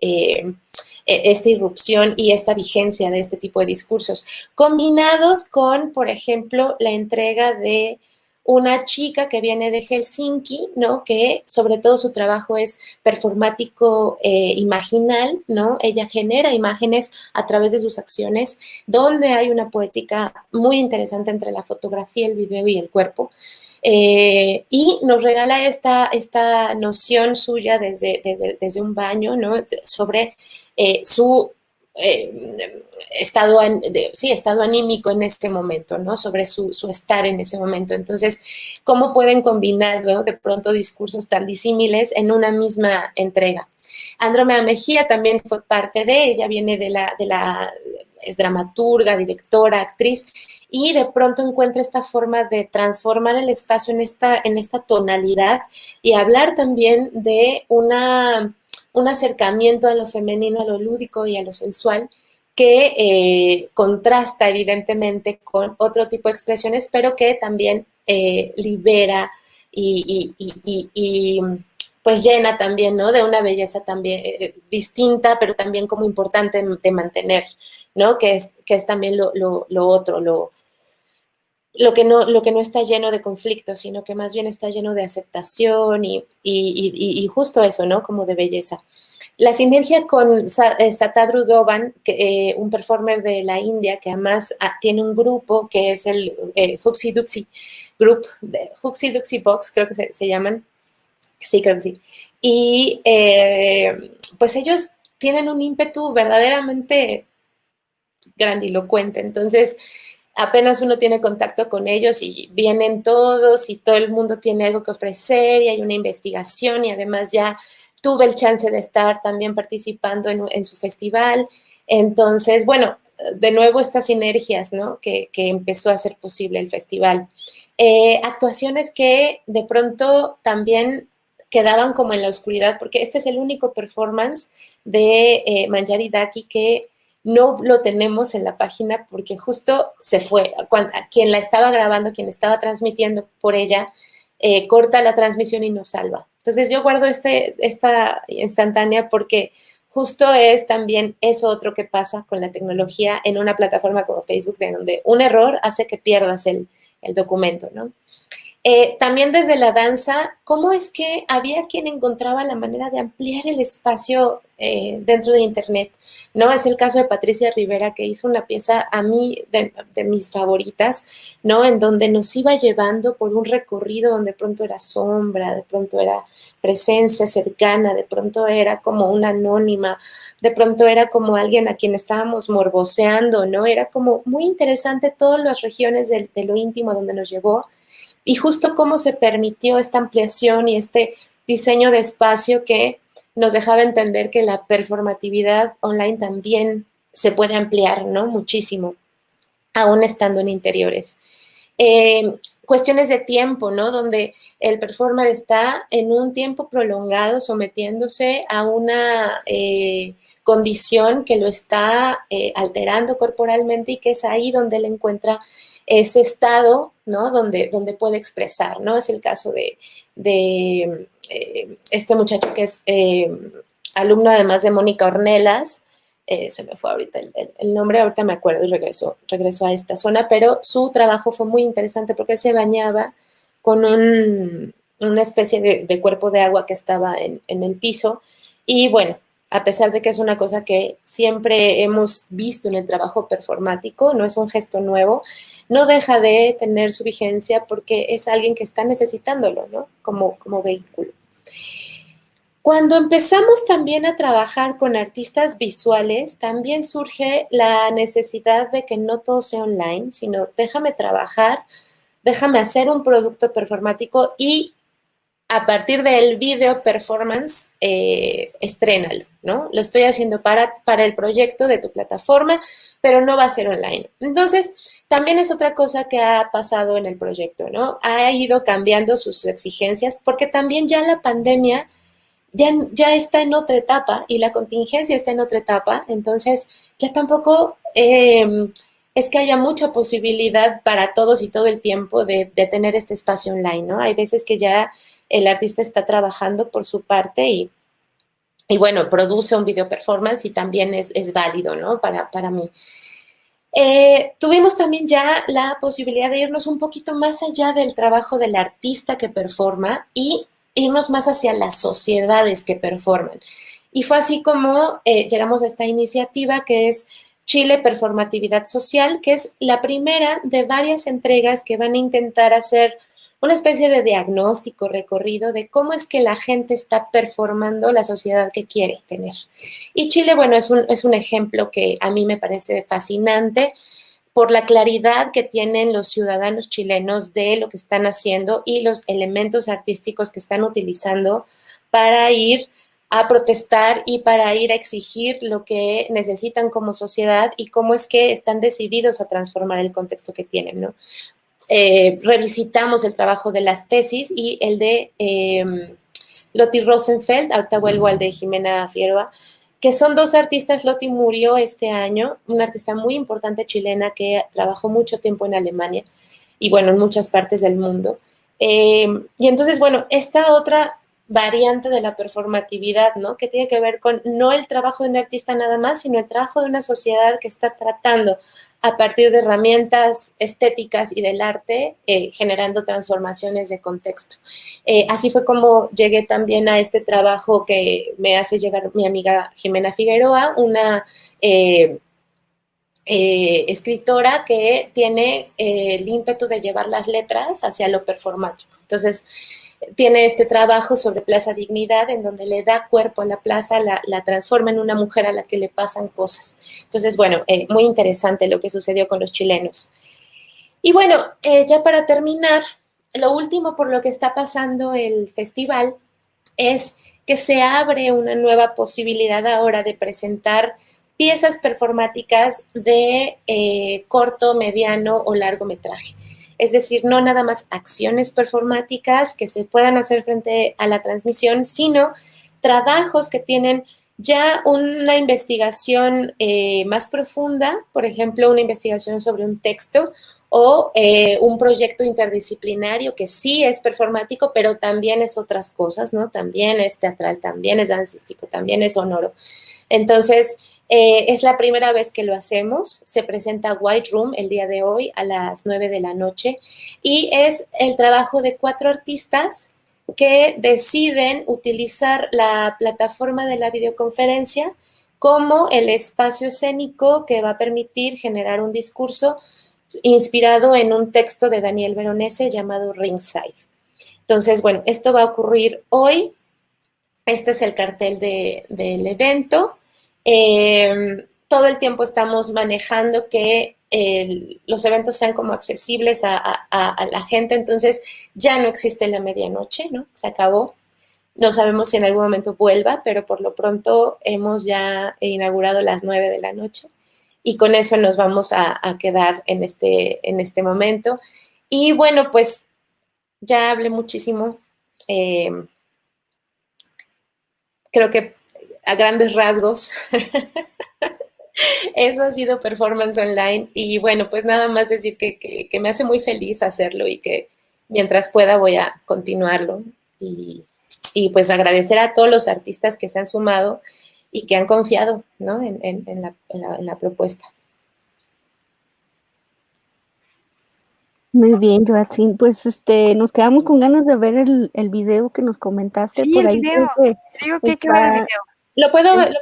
S2: esta irrupción y esta vigencia de este tipo de discursos, combinados con, por ejemplo, la entrega de una chica que viene de Helsinki, ¿no? Que sobre todo su trabajo es performático imaginal, ¿no? Ella genera imágenes a través de sus acciones, donde hay una poética muy interesante entre la fotografía, el video y el cuerpo. Y nos regala esta noción suya desde un baño, ¿no? Sobre su estado anímico en este momento, ¿no? Sobre su estar en ese momento. Entonces, ¿cómo pueden combinar, ¿no? De pronto discursos tan disímiles en una misma entrega? Andrómeda Mejía también fue parte ella viene es dramaturga, directora, actriz, y de pronto encuentra esta forma de transformar el espacio en esta tonalidad y hablar también de un acercamiento a lo femenino, a lo lúdico y a lo sensual que contrasta evidentemente con otro tipo de expresiones, pero que también libera y pues llena también, ¿no? De una belleza también distinta, pero también como importante de mantener, ¿no? Que es también lo otro, lo que no está lleno de conflictos, sino que más bien está lleno de aceptación y justo eso, ¿no? Como de belleza. La sinergia con Satadru Dovan, un performer de la India, que además tiene un grupo que es el Huxi Duxi Group, Huxi Duxi Box, creo que se llaman. Sí, creo que sí. Y pues ellos tienen un ímpetu verdaderamente grandilocuente. Entonces, apenas uno tiene contacto con ellos y vienen todos y todo el mundo tiene algo que ofrecer y hay una investigación y además ya tuve el chance de estar también participando en su festival. Entonces, bueno, de nuevo estas sinergias, ¿no? que empezó a hacer posible el festival. Actuaciones que de pronto también quedaban como en la oscuridad, porque este es el único performance de Manjari Daki que no lo tenemos en la página porque justo se fue. Quien la estaba grabando, quien estaba transmitiendo por ella, corta la transmisión y nos salva. Entonces yo guardo esta instantánea porque justo es también eso otro que pasa con la tecnología en una plataforma como Facebook, de donde un error hace que pierdas el documento, ¿no? También desde la danza, ¿cómo es que había quien encontraba la manera de ampliar el espacio dentro de Internet? ¿No? Es el caso de Patricia Rivera, que hizo una pieza a mí de mis favoritas, ¿no? En donde nos iba llevando por un recorrido donde de pronto era sombra, de pronto era presencia cercana, de pronto era como una anónima, de pronto era como alguien a quien estábamos morboseando, ¿no? Era como muy interesante todas las regiones de lo íntimo donde nos llevó. Y justo cómo se permitió esta ampliación y este diseño de espacio que nos dejaba entender que la performatividad online también se puede ampliar, ¿no? Muchísimo, aún estando en interiores. Cuestiones de tiempo, ¿no? Donde el performer está en un tiempo prolongado sometiéndose a una condición que lo está alterando corporalmente y que es ahí donde él encuentra ese estado, ¿no? Donde puede expresar, ¿no? Es el caso de este muchacho que es alumno además de Mónica Ornelas, se me fue ahorita el nombre, ahorita me acuerdo y regreso a esta zona, pero su trabajo fue muy interesante porque él se bañaba con una especie de cuerpo de agua que estaba en el piso y bueno, a pesar de que es una cosa que siempre hemos visto en el trabajo performático, no es un gesto nuevo, no deja de tener su vigencia porque es alguien que está necesitándolo, ¿no? Como vehículo. Cuando empezamos también a trabajar con artistas visuales, también surge la necesidad de que no todo sea online, sino déjame trabajar, déjame hacer un producto performático y a partir del video performance, estrénalo, ¿no? Lo estoy haciendo para el proyecto de tu plataforma, pero no va a ser online. Entonces, también es otra cosa que ha pasado en el proyecto, ¿no? Ha ido cambiando sus exigencias porque también ya la pandemia ya está en otra etapa y la contingencia está en otra etapa, entonces ya tampoco es que haya mucha posibilidad para todos y todo el tiempo de tener este espacio online, ¿no? Hay veces que ya el artista está trabajando por su parte y bueno, produce un video performance y también es válido, ¿no? Para mí. Tuvimos también ya la posibilidad de irnos un poquito más allá del trabajo del artista que performa y irnos más hacia las sociedades que performan. Y fue así como llegamos a esta iniciativa que es Chile Performatividad Social, que es la primera de varias entregas que van a intentar hacer una especie de diagnóstico, recorrido de cómo es que la gente está performando la sociedad que quiere tener. Y Chile, bueno, es un ejemplo que a mí me parece fascinante por la claridad que tienen los ciudadanos chilenos de lo que están haciendo y los elementos artísticos que están utilizando para ir a protestar y para ir a exigir lo que necesitan como sociedad y cómo es que están decididos a transformar el contexto que tienen, ¿no? Revisitamos el trabajo de las tesis y el de Loti Rosenfeld, ahorita vuelvo al de Jimena Figueroa, que son dos artistas. Loti murió este año, una artista muy importante chilena que trabajó mucho tiempo en Alemania y bueno, en muchas partes del mundo. Y entonces, bueno, esta otra variante de la performatividad, ¿no? Que tiene que ver con no el trabajo de un artista nada más, sino el trabajo de una sociedad que está tratando a partir de herramientas estéticas y del arte, generando transformaciones de contexto. Así fue como llegué también a este trabajo que me hace llegar mi amiga Jimena Figueroa, una escritora que tiene el ímpetu de llevar las letras hacia lo performático. Entonces, tiene este trabajo sobre Plaza Dignidad, en donde le da cuerpo a la plaza, la transforma en una mujer a la que le pasan cosas. Entonces, bueno, muy interesante lo que sucedió con los chilenos. Y bueno, ya para terminar, lo último por lo que está pasando el festival es que se abre una nueva posibilidad ahora de presentar piezas performáticas de corto, mediano o largometraje. Es decir, no nada más acciones performáticas que se puedan hacer frente a la transmisión, sino trabajos que tienen ya una investigación más profunda, por ejemplo, una investigación sobre un texto o un proyecto interdisciplinario que sí es performático, pero también es otras cosas, ¿no? También es teatral, también es dancístico, también es sonoro. Entonces, es la primera vez que lo hacemos. Se presenta White Room el día de hoy a las 9 de la noche y es el trabajo de 4 artistas que deciden utilizar la plataforma de la videoconferencia como el espacio escénico que va a permitir generar un discurso inspirado en un texto de Daniel Veronese llamado Ringside. Entonces, bueno, esto va a ocurrir hoy. Este es el cartel del evento. Todo el tiempo estamos manejando que los eventos sean como accesibles a la gente, entonces ya no existe la medianoche, ¿no? Se acabó. No sabemos si en algún momento vuelva, pero por lo pronto hemos ya inaugurado las 9 de la noche y con eso nos vamos a quedar en este momento. Y bueno, pues ya hablé muchísimo. Creo que a grandes rasgos eso ha sido Performance Online y bueno, pues nada más decir que me hace muy feliz hacerlo y que mientras pueda voy a continuarlo y pues agradecer a todos los artistas que se han sumado y que han confiado, ¿no? en la propuesta.
S3: Muy bien, Joatzin. Pues nos quedamos con ganas de ver el video que nos comentaste.
S1: Sí,
S3: Por
S1: el
S3: ahí
S1: video.
S3: creo que
S1: Te digo que hay que ver el
S3: está,
S1: video.
S2: Lo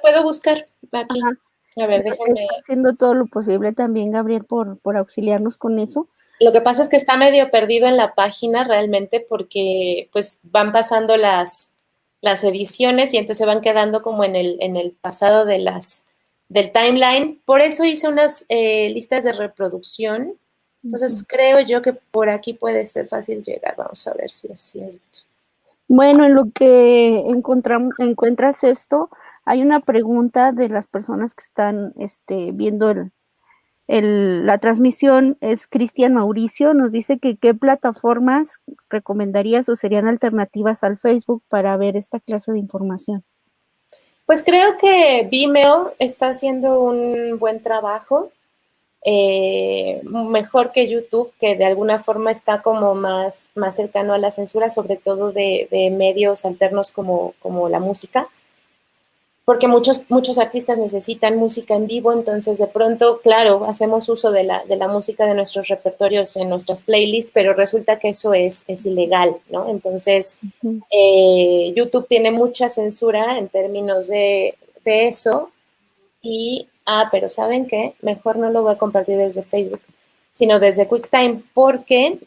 S2: puedo buscar aquí.
S3: ajá,
S2: A ver,
S3: creo que
S2: déjenme.
S3: está haciendo todo lo posible también, Gabriel, por auxiliarnos con eso.
S2: Lo que pasa es que está medio perdido en la página realmente porque pues van pasando las ediciones y entonces se van quedando como en el pasado del timeline. Por eso hice unas listas de reproducción. Entonces creo yo que por aquí puede ser fácil llegar. Vamos a ver si es cierto.
S3: Bueno, en lo que encuentras esto, hay una pregunta de las personas que están viendo la transmisión. Es Cristian Mauricio, nos dice que qué plataformas recomendarías o serían alternativas al Facebook para ver esta clase de información.
S2: Pues creo que Vimeo está haciendo un buen trabajo. Mejor que YouTube, que de alguna forma está como más cercano a la censura, sobre todo de medios alternos como la música, porque muchos artistas necesitan música en vivo, entonces de pronto, claro, hacemos uso de la música de nuestros repertorios en nuestras playlists, pero resulta que eso es ilegal, ¿no? Entonces, YouTube tiene mucha censura en términos de eso. Pero ¿saben qué? Mejor no lo voy a compartir desde Facebook, sino desde QuickTime, porque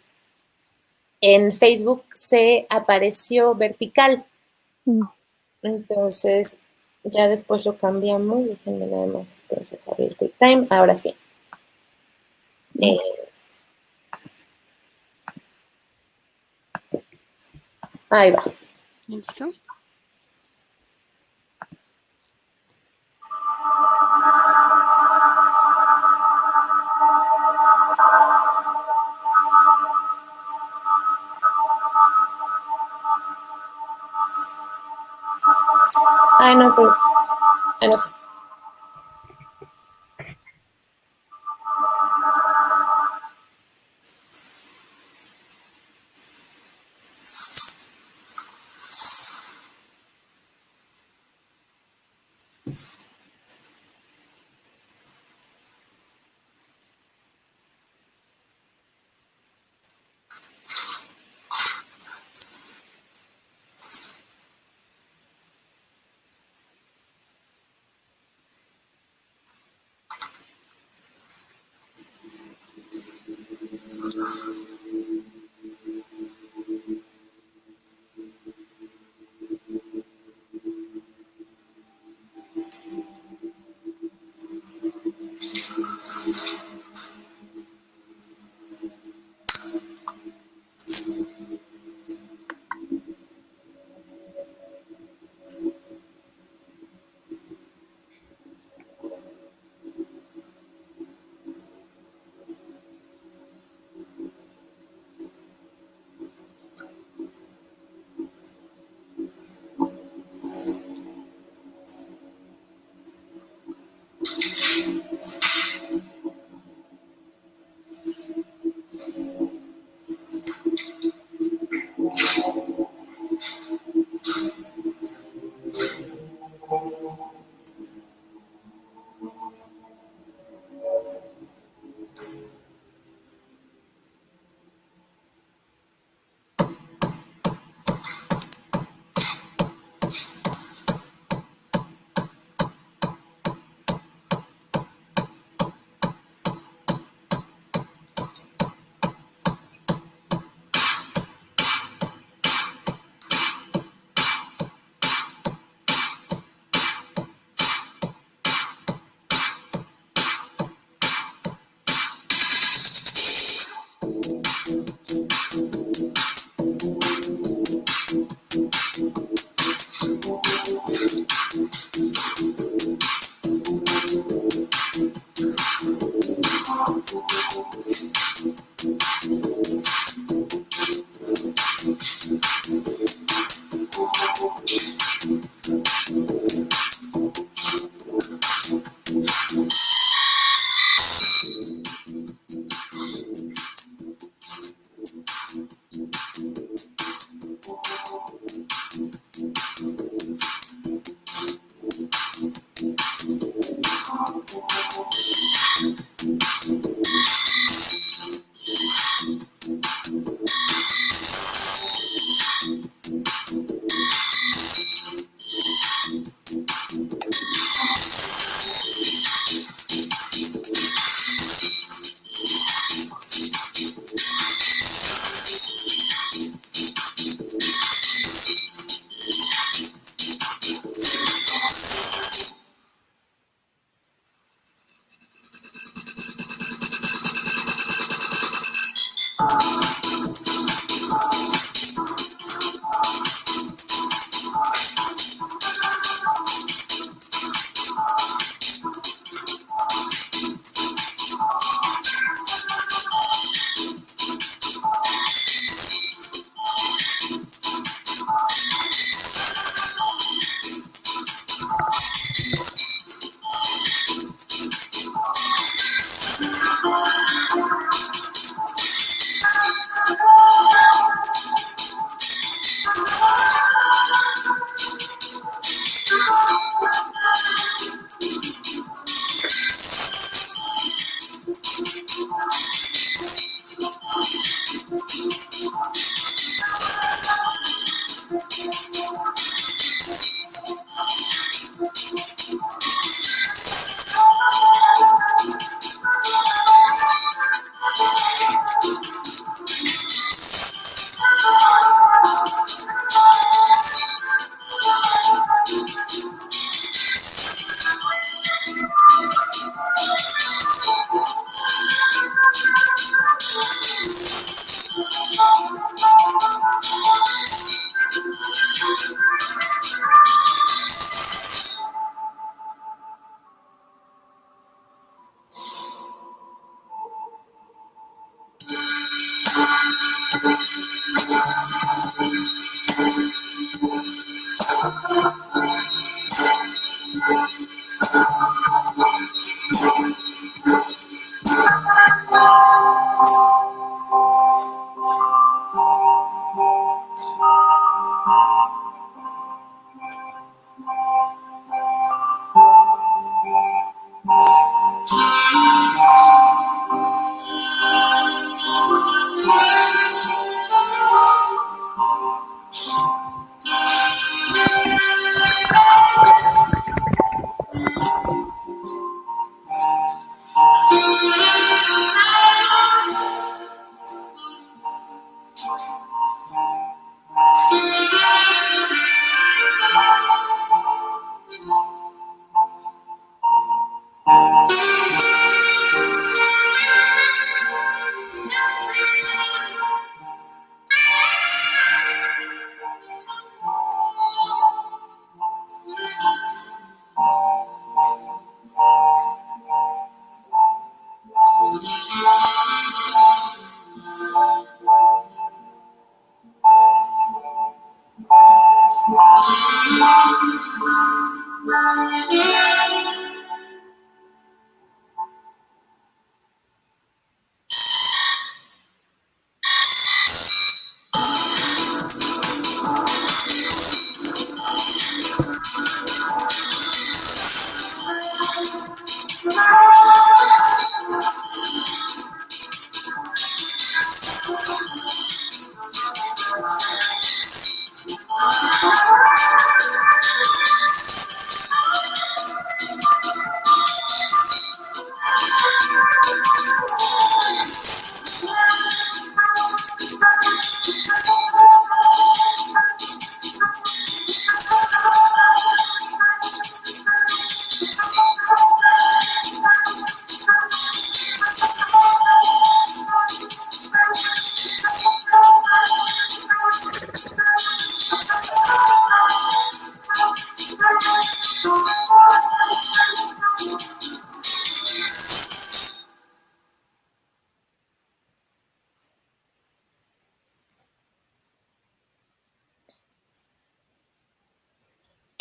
S2: en Facebook se apareció vertical. Entonces, ya después lo cambiamos. Déjenme nada más entonces abrir QuickTime. Ahora sí. Ahí va.
S1: ¿Listo?
S2: No, pero no sé.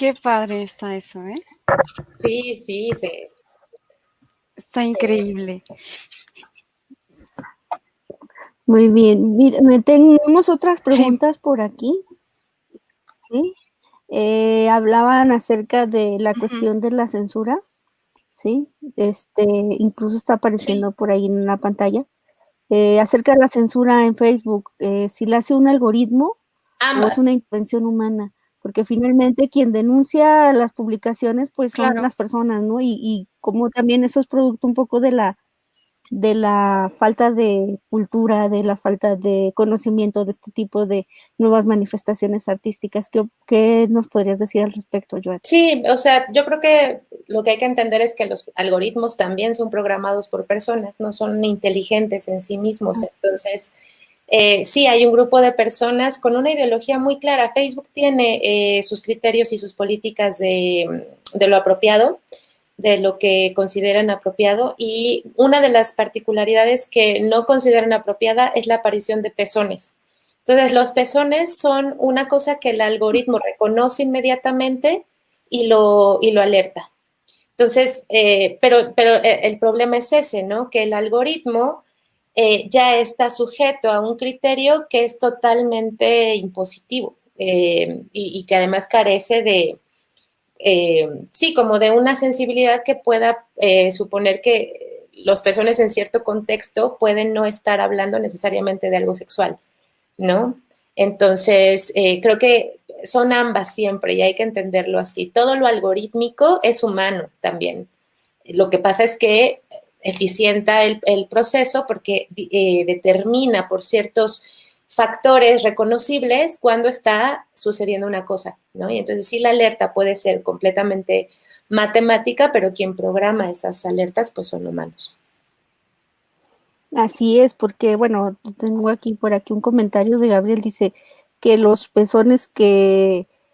S1: Qué padre está eso, ¿eh?
S2: Sí, sí, sí.
S1: Está increíble.
S3: Muy bien. Mira, tenemos otras
S1: Sí.
S3: preguntas por aquí. ¿Sí? Hablaban acerca de la
S1: Ujú.
S3: cuestión de la censura, ¿sí? Incluso está
S2: Sí,
S3: apareciendo por ahí en la pantalla. Acerca de la censura en Facebook, si la hace un algoritmo o es
S2: ambas.
S3: una intervención humana, porque finalmente quien denuncia las publicaciones, pues son
S1: Claro.
S3: las personas, ¿no? Y como también eso es producto un poco de la falta de cultura, de la falta de conocimiento de este tipo de nuevas manifestaciones artísticas. ¿Qué nos podrías decir al respecto, Joan?
S2: Sí, o sea, yo creo que lo que hay que entender es que los algoritmos también son programados por personas, no son inteligentes en sí mismos. Entonces, sí, hay un grupo de personas con una ideología muy clara. Facebook tiene sus criterios y sus políticas de lo apropiado, de lo que consideran apropiado, y una de las particularidades que no consideran apropiada es la aparición de pezones. Entonces, los pezones son una cosa que el algoritmo reconoce inmediatamente y lo alerta. Entonces, pero el problema es ese, ¿no? Que el algoritmo ya está sujeto a un criterio que es totalmente impositivo y que además carece de, sí, como de una sensibilidad que pueda suponer que los pezones en cierto contexto pueden no estar hablando necesariamente de algo sexual, ¿no? Entonces, creo que son ambas siempre y hay que entenderlo así. Todo lo algorítmico es humano también. Lo que pasa es que eficienta el proceso porque determina por ciertos factores reconocibles cuando está sucediendo una cosa, ¿no? Y entonces sí, la alerta puede ser completamente matemática, pero quien programa esas alertas pues son humanos.
S3: Así es, porque bueno, tengo aquí por aquí un comentario de Gabriel, dice que los pezones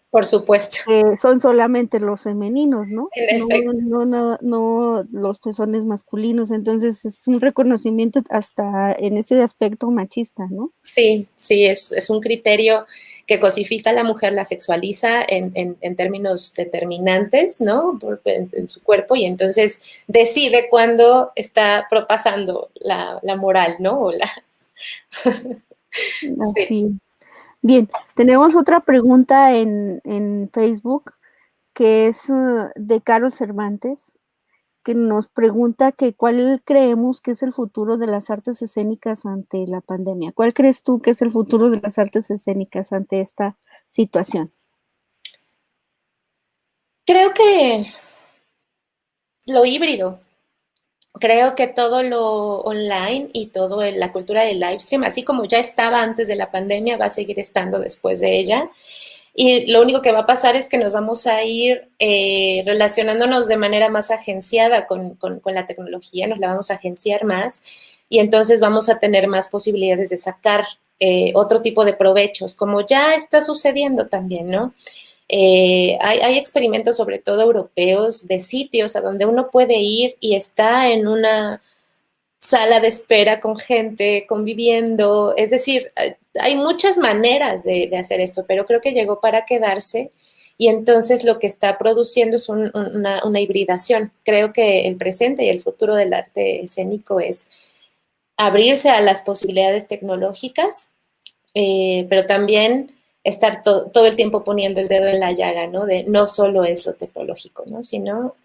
S2: Por supuesto,
S3: que son solamente los femeninos, ¿no?
S2: en
S3: No,
S2: efecto.
S3: no los pezones masculinos, entonces es un reconocimiento hasta en ese aspecto machista, ¿no?
S2: Sí, sí, es un criterio que cosifica a la mujer, la sexualiza en términos determinantes, ¿no? En su cuerpo y entonces decide cuándo está propasando la moral, ¿no? Sí.
S3: Así es. Bien, tenemos otra pregunta en Facebook que es de Carlos Cervantes, que nos pregunta que cuál creemos que es el futuro de las artes escénicas ante la pandemia. ¿Cuál crees tú que es el futuro de las artes escénicas ante esta situación?
S2: Creo que lo híbrido, creo que todo lo online y toda la cultura del live stream, así como ya estaba antes de la pandemia, va a seguir estando después de ella. Y lo único que va a pasar es que nos vamos a ir relacionándonos de manera más agenciada con la tecnología, nos la vamos a agenciar más y entonces vamos a tener más posibilidades de sacar otro tipo de provechos, como ya está sucediendo también, ¿no? Hay experimentos, sobre todo europeos, de sitios a donde uno puede ir y está en una sala de espera con gente, conviviendo. Es decir, hay muchas maneras de hacer esto, pero creo que llegó para quedarse y entonces lo que está produciendo es una hibridación. Creo que el presente y el futuro del arte escénico es abrirse a las posibilidades tecnológicas, pero también estar todo el tiempo poniendo el dedo en la llaga, ¿no? De no solo es lo tecnológico, ¿no? Sino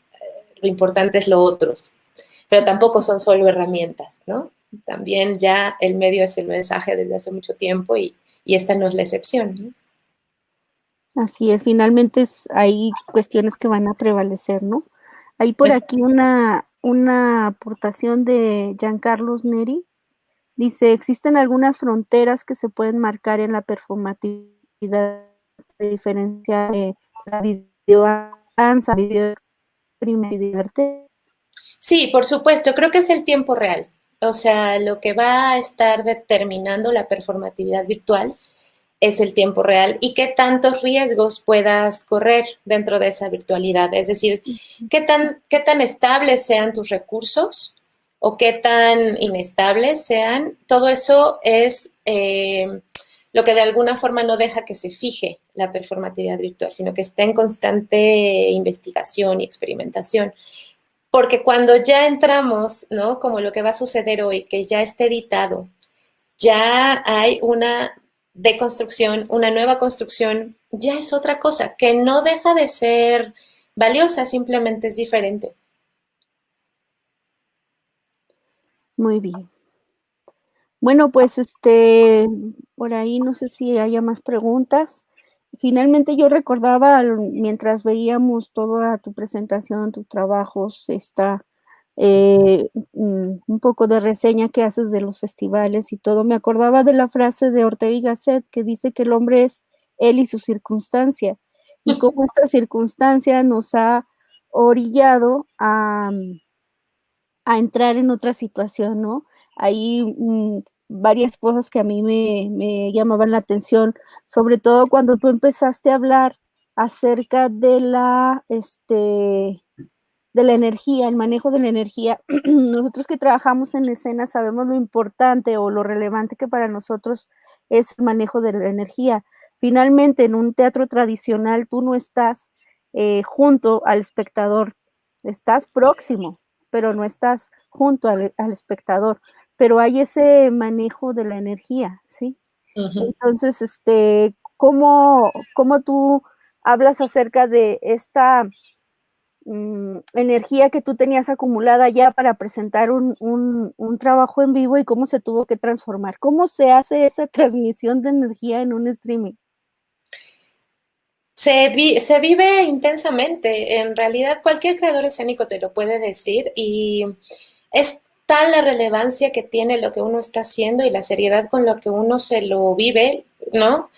S2: lo importante es lo otro, pero tampoco son solo herramientas, ¿no? También ya el medio es el mensaje desde hace mucho tiempo y esta no es la excepción, ¿no?
S3: Así es, finalmente hay cuestiones que van a prevalecer, ¿no? Hay por
S2: Pues,
S3: aquí una aportación de Giancarlos Neri. Dice, existen algunas fronteras que se pueden marcar en la performatividad de diferencia de la videodanza, video y arte.
S2: sí, por supuesto, creo que es el tiempo real. O sea, lo que va a estar determinando la performatividad virtual es el tiempo real y qué tantos riesgos puedas correr dentro de esa virtualidad. Es decir, qué tan estables sean tus recursos o qué tan inestables sean. Todo eso es lo que de alguna forma no deja que se fije la performatividad virtual, sino que está en constante investigación y experimentación. Porque cuando ya entramos, ¿no? Como lo que va a suceder hoy, que ya está editado, ya hay una deconstrucción, una nueva construcción, ya es otra cosa, que no deja de ser valiosa, simplemente es diferente.
S3: Muy bien. Bueno, pues por ahí no sé si haya más preguntas. Finalmente yo recordaba mientras veíamos toda tu presentación, tus trabajos, un poco de reseña que haces de los festivales y todo, me acordaba de la frase de Ortega y Gasset que dice que el hombre es él y su circunstancia, y cómo esta circunstancia nos ha orillado a entrar en otra situación, ¿no? Hay varias cosas que a mí me llamaban la atención, sobre todo cuando tú empezaste a hablar acerca de la energía, el manejo de la energía. Nosotros que trabajamos en la escena sabemos lo importante o lo relevante que para nosotros es el manejo de la energía. Finalmente, en un teatro tradicional, tú no estás junto al espectador, estás próximo, pero no estás junto al espectador. Pero hay ese manejo de la energía, ¿sí? Entonces, ¿cómo tú hablas acerca de esta energía que tú tenías acumulada ya para presentar un trabajo en vivo y cómo se tuvo que transformar? ¿Cómo se hace esa transmisión de energía en un streaming?
S2: Se vive intensamente. En realidad, cualquier creador escénico te lo puede decir y es tal la relevancia que tiene lo que uno está haciendo y la seriedad con lo que uno se lo vive, ¿no?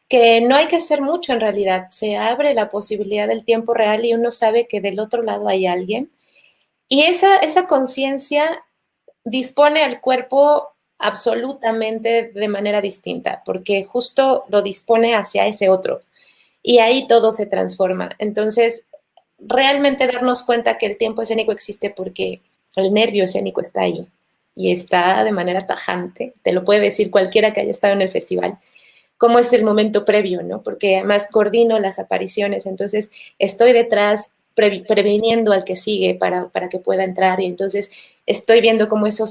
S2: Que no hay que hacer mucho en realidad. Se abre la posibilidad del tiempo real y uno sabe que del otro lado hay alguien. Y esa conciencia dispone al cuerpo absolutamente de manera distinta, porque justo lo dispone hacia ese otro. Y ahí todo se transforma. Entonces, realmente darnos cuenta que el tiempo escénico existe porque el nervio escénico está ahí y está de manera tajante. Te lo puede decir cualquiera que haya estado en el festival. Cómo es el momento previo, ¿no? Porque además coordino las apariciones, entonces estoy detrás previniendo al que sigue para que pueda entrar y entonces estoy viendo cómo eso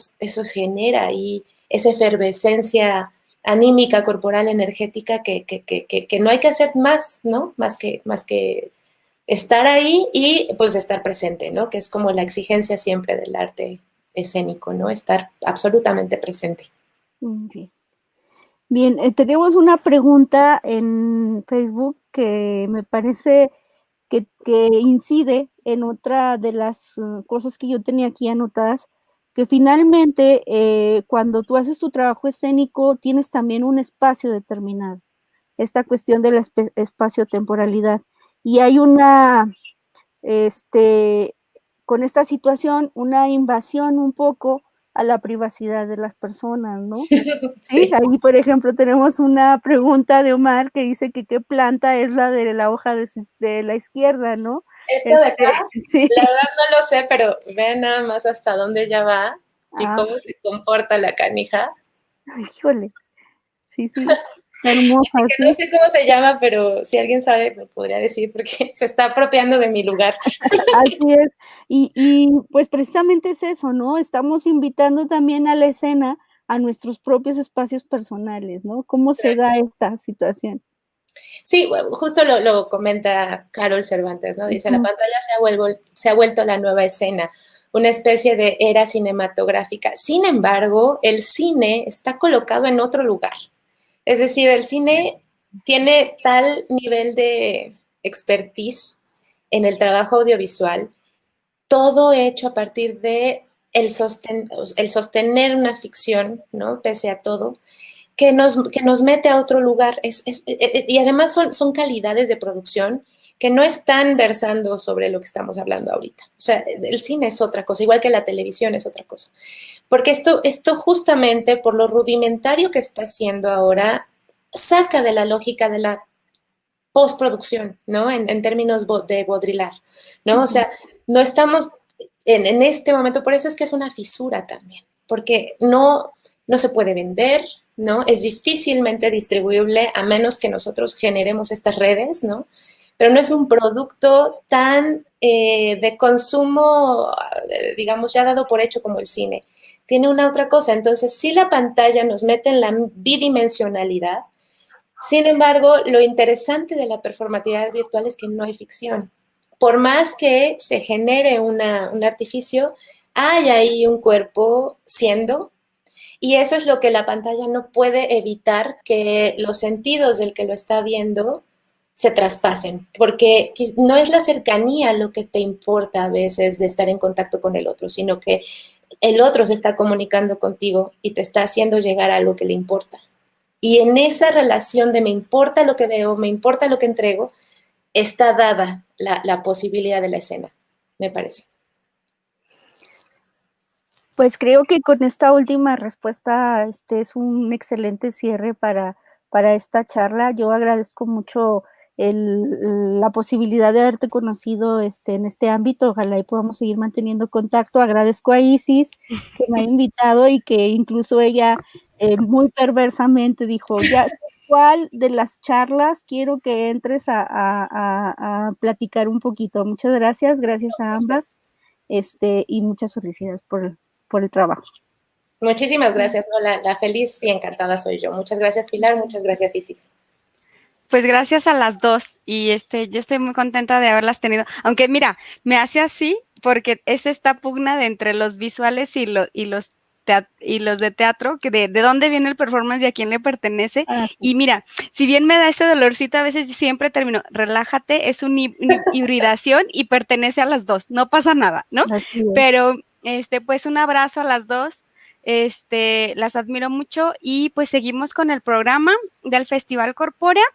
S2: genera ahí esa efervescencia anímica, corporal, energética, que no hay que hacer más, ¿no? Más que estar ahí y pues estar presente, ¿no? Que es como la exigencia siempre del arte escénico, ¿no? Estar absolutamente presente.
S3: Okay. Bien, tenemos una pregunta en Facebook que me parece que incide en otra de las cosas que yo tenía aquí anotadas, que finalmente cuando tú haces tu trabajo escénico tienes también un espacio determinado, esta cuestión de la espacio-temporalidad. Y hay con esta situación, una invasión un poco a la privacidad de las personas, ¿no? Sí,
S2: Sí.
S3: ahí, por ejemplo, tenemos una pregunta de Omar que dice que qué planta es la de la hoja de la izquierda, ¿no?
S2: Esto de acá,
S3: Sí.
S2: la verdad no lo sé, pero vean nada más hasta dónde ya va y
S3: Ah,
S2: cómo se comporta la canija.
S3: híjole. Sí, hermosa,
S2: Así que no
S3: sí.
S2: sé cómo se llama, pero si alguien sabe me podría decir porque se está apropiando de mi lugar.
S3: Así es. Y pues precisamente es eso, ¿no? Estamos invitando también a la escena a nuestros propios espacios personales, ¿no? ¿Cómo se da esta situación?
S2: Sí, bueno, justo lo comenta Carol Cervantes, ¿no? Dice, la pantalla se ha vuelto la nueva escena, una especie de era cinematográfica. Sin embargo, el cine está colocado en otro lugar. Es decir, el cine tiene tal nivel de expertise en el trabajo audiovisual, todo hecho a partir de el sostener una ficción, ¿no? Pese a todo, que nos mete a otro lugar. Y además son calidades de producción que no están versando sobre lo que estamos hablando ahorita. O sea, el cine es otra cosa, igual que la televisión es otra cosa. Porque esto justamente, por lo rudimentario que está haciendo ahora, saca de la lógica de la postproducción, ¿no? En términos de Baudrillard, ¿no? O sea, no estamos en este momento, por eso es que es una fisura también, porque no se puede vender, ¿no? Es difícilmente distribuible a menos que nosotros generemos estas redes, ¿no? Pero no es un producto tan de consumo, digamos, ya dado por hecho como el cine. Tiene una otra cosa. Entonces, sí, la pantalla nos mete en la bidimensionalidad. Sin embargo, lo interesante de la performatividad virtual es que no hay ficción. Por más que se genere un artificio, hay ahí un cuerpo siendo, y eso es lo que la pantalla no puede evitar, que los sentidos del que lo está viendo se traspasen, porque no es la cercanía lo que te importa a veces de estar en contacto con el otro, sino que el otro se está comunicando contigo y te está haciendo llegar a algo que le importa. Y en esa relación de me importa lo que veo, me importa lo que entrego, está dada la posibilidad de la escena, me parece.
S3: Pues creo que con esta última respuesta es un excelente cierre para esta charla. Yo agradezco mucho la posibilidad de haberte conocido en este ámbito. Ojalá y podamos seguir manteniendo contacto. Agradezco a Isis que me ha invitado y que incluso ella muy perversamente dijo, ya sé cuál de las charlas quiero que entres a platicar un poquito. Muchas gracias a ambas y muchas felicidades por el trabajo.
S2: Muchísimas gracias, ¿no? La feliz y encantada soy yo. Muchas gracias, Pilar, muchas gracias, Isis.
S1: Pues gracias a las dos, y yo estoy muy contenta de haberlas tenido, aunque mira, me hace así porque es esta pugna de entre los visuales y los de teatro, que de dónde viene el performance y a quién le pertenece. Y mira, si bien me da ese dolorcito, a veces siempre termino, relájate, es una hibridación y pertenece a las dos, no pasa nada, ¿no? Pero pues un abrazo a las dos. Las admiro mucho y pues seguimos con el programa del Festival Corpórea.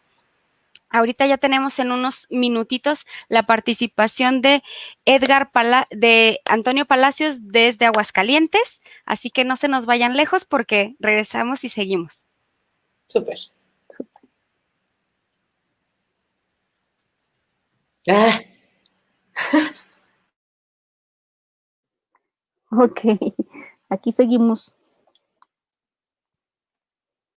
S1: Ahorita ya tenemos en unos minutitos la participación de de Antonio Palacios desde Aguascalientes, así que no se nos vayan lejos porque regresamos y seguimos.
S2: Súper. Ah.
S3: Ok, aquí seguimos.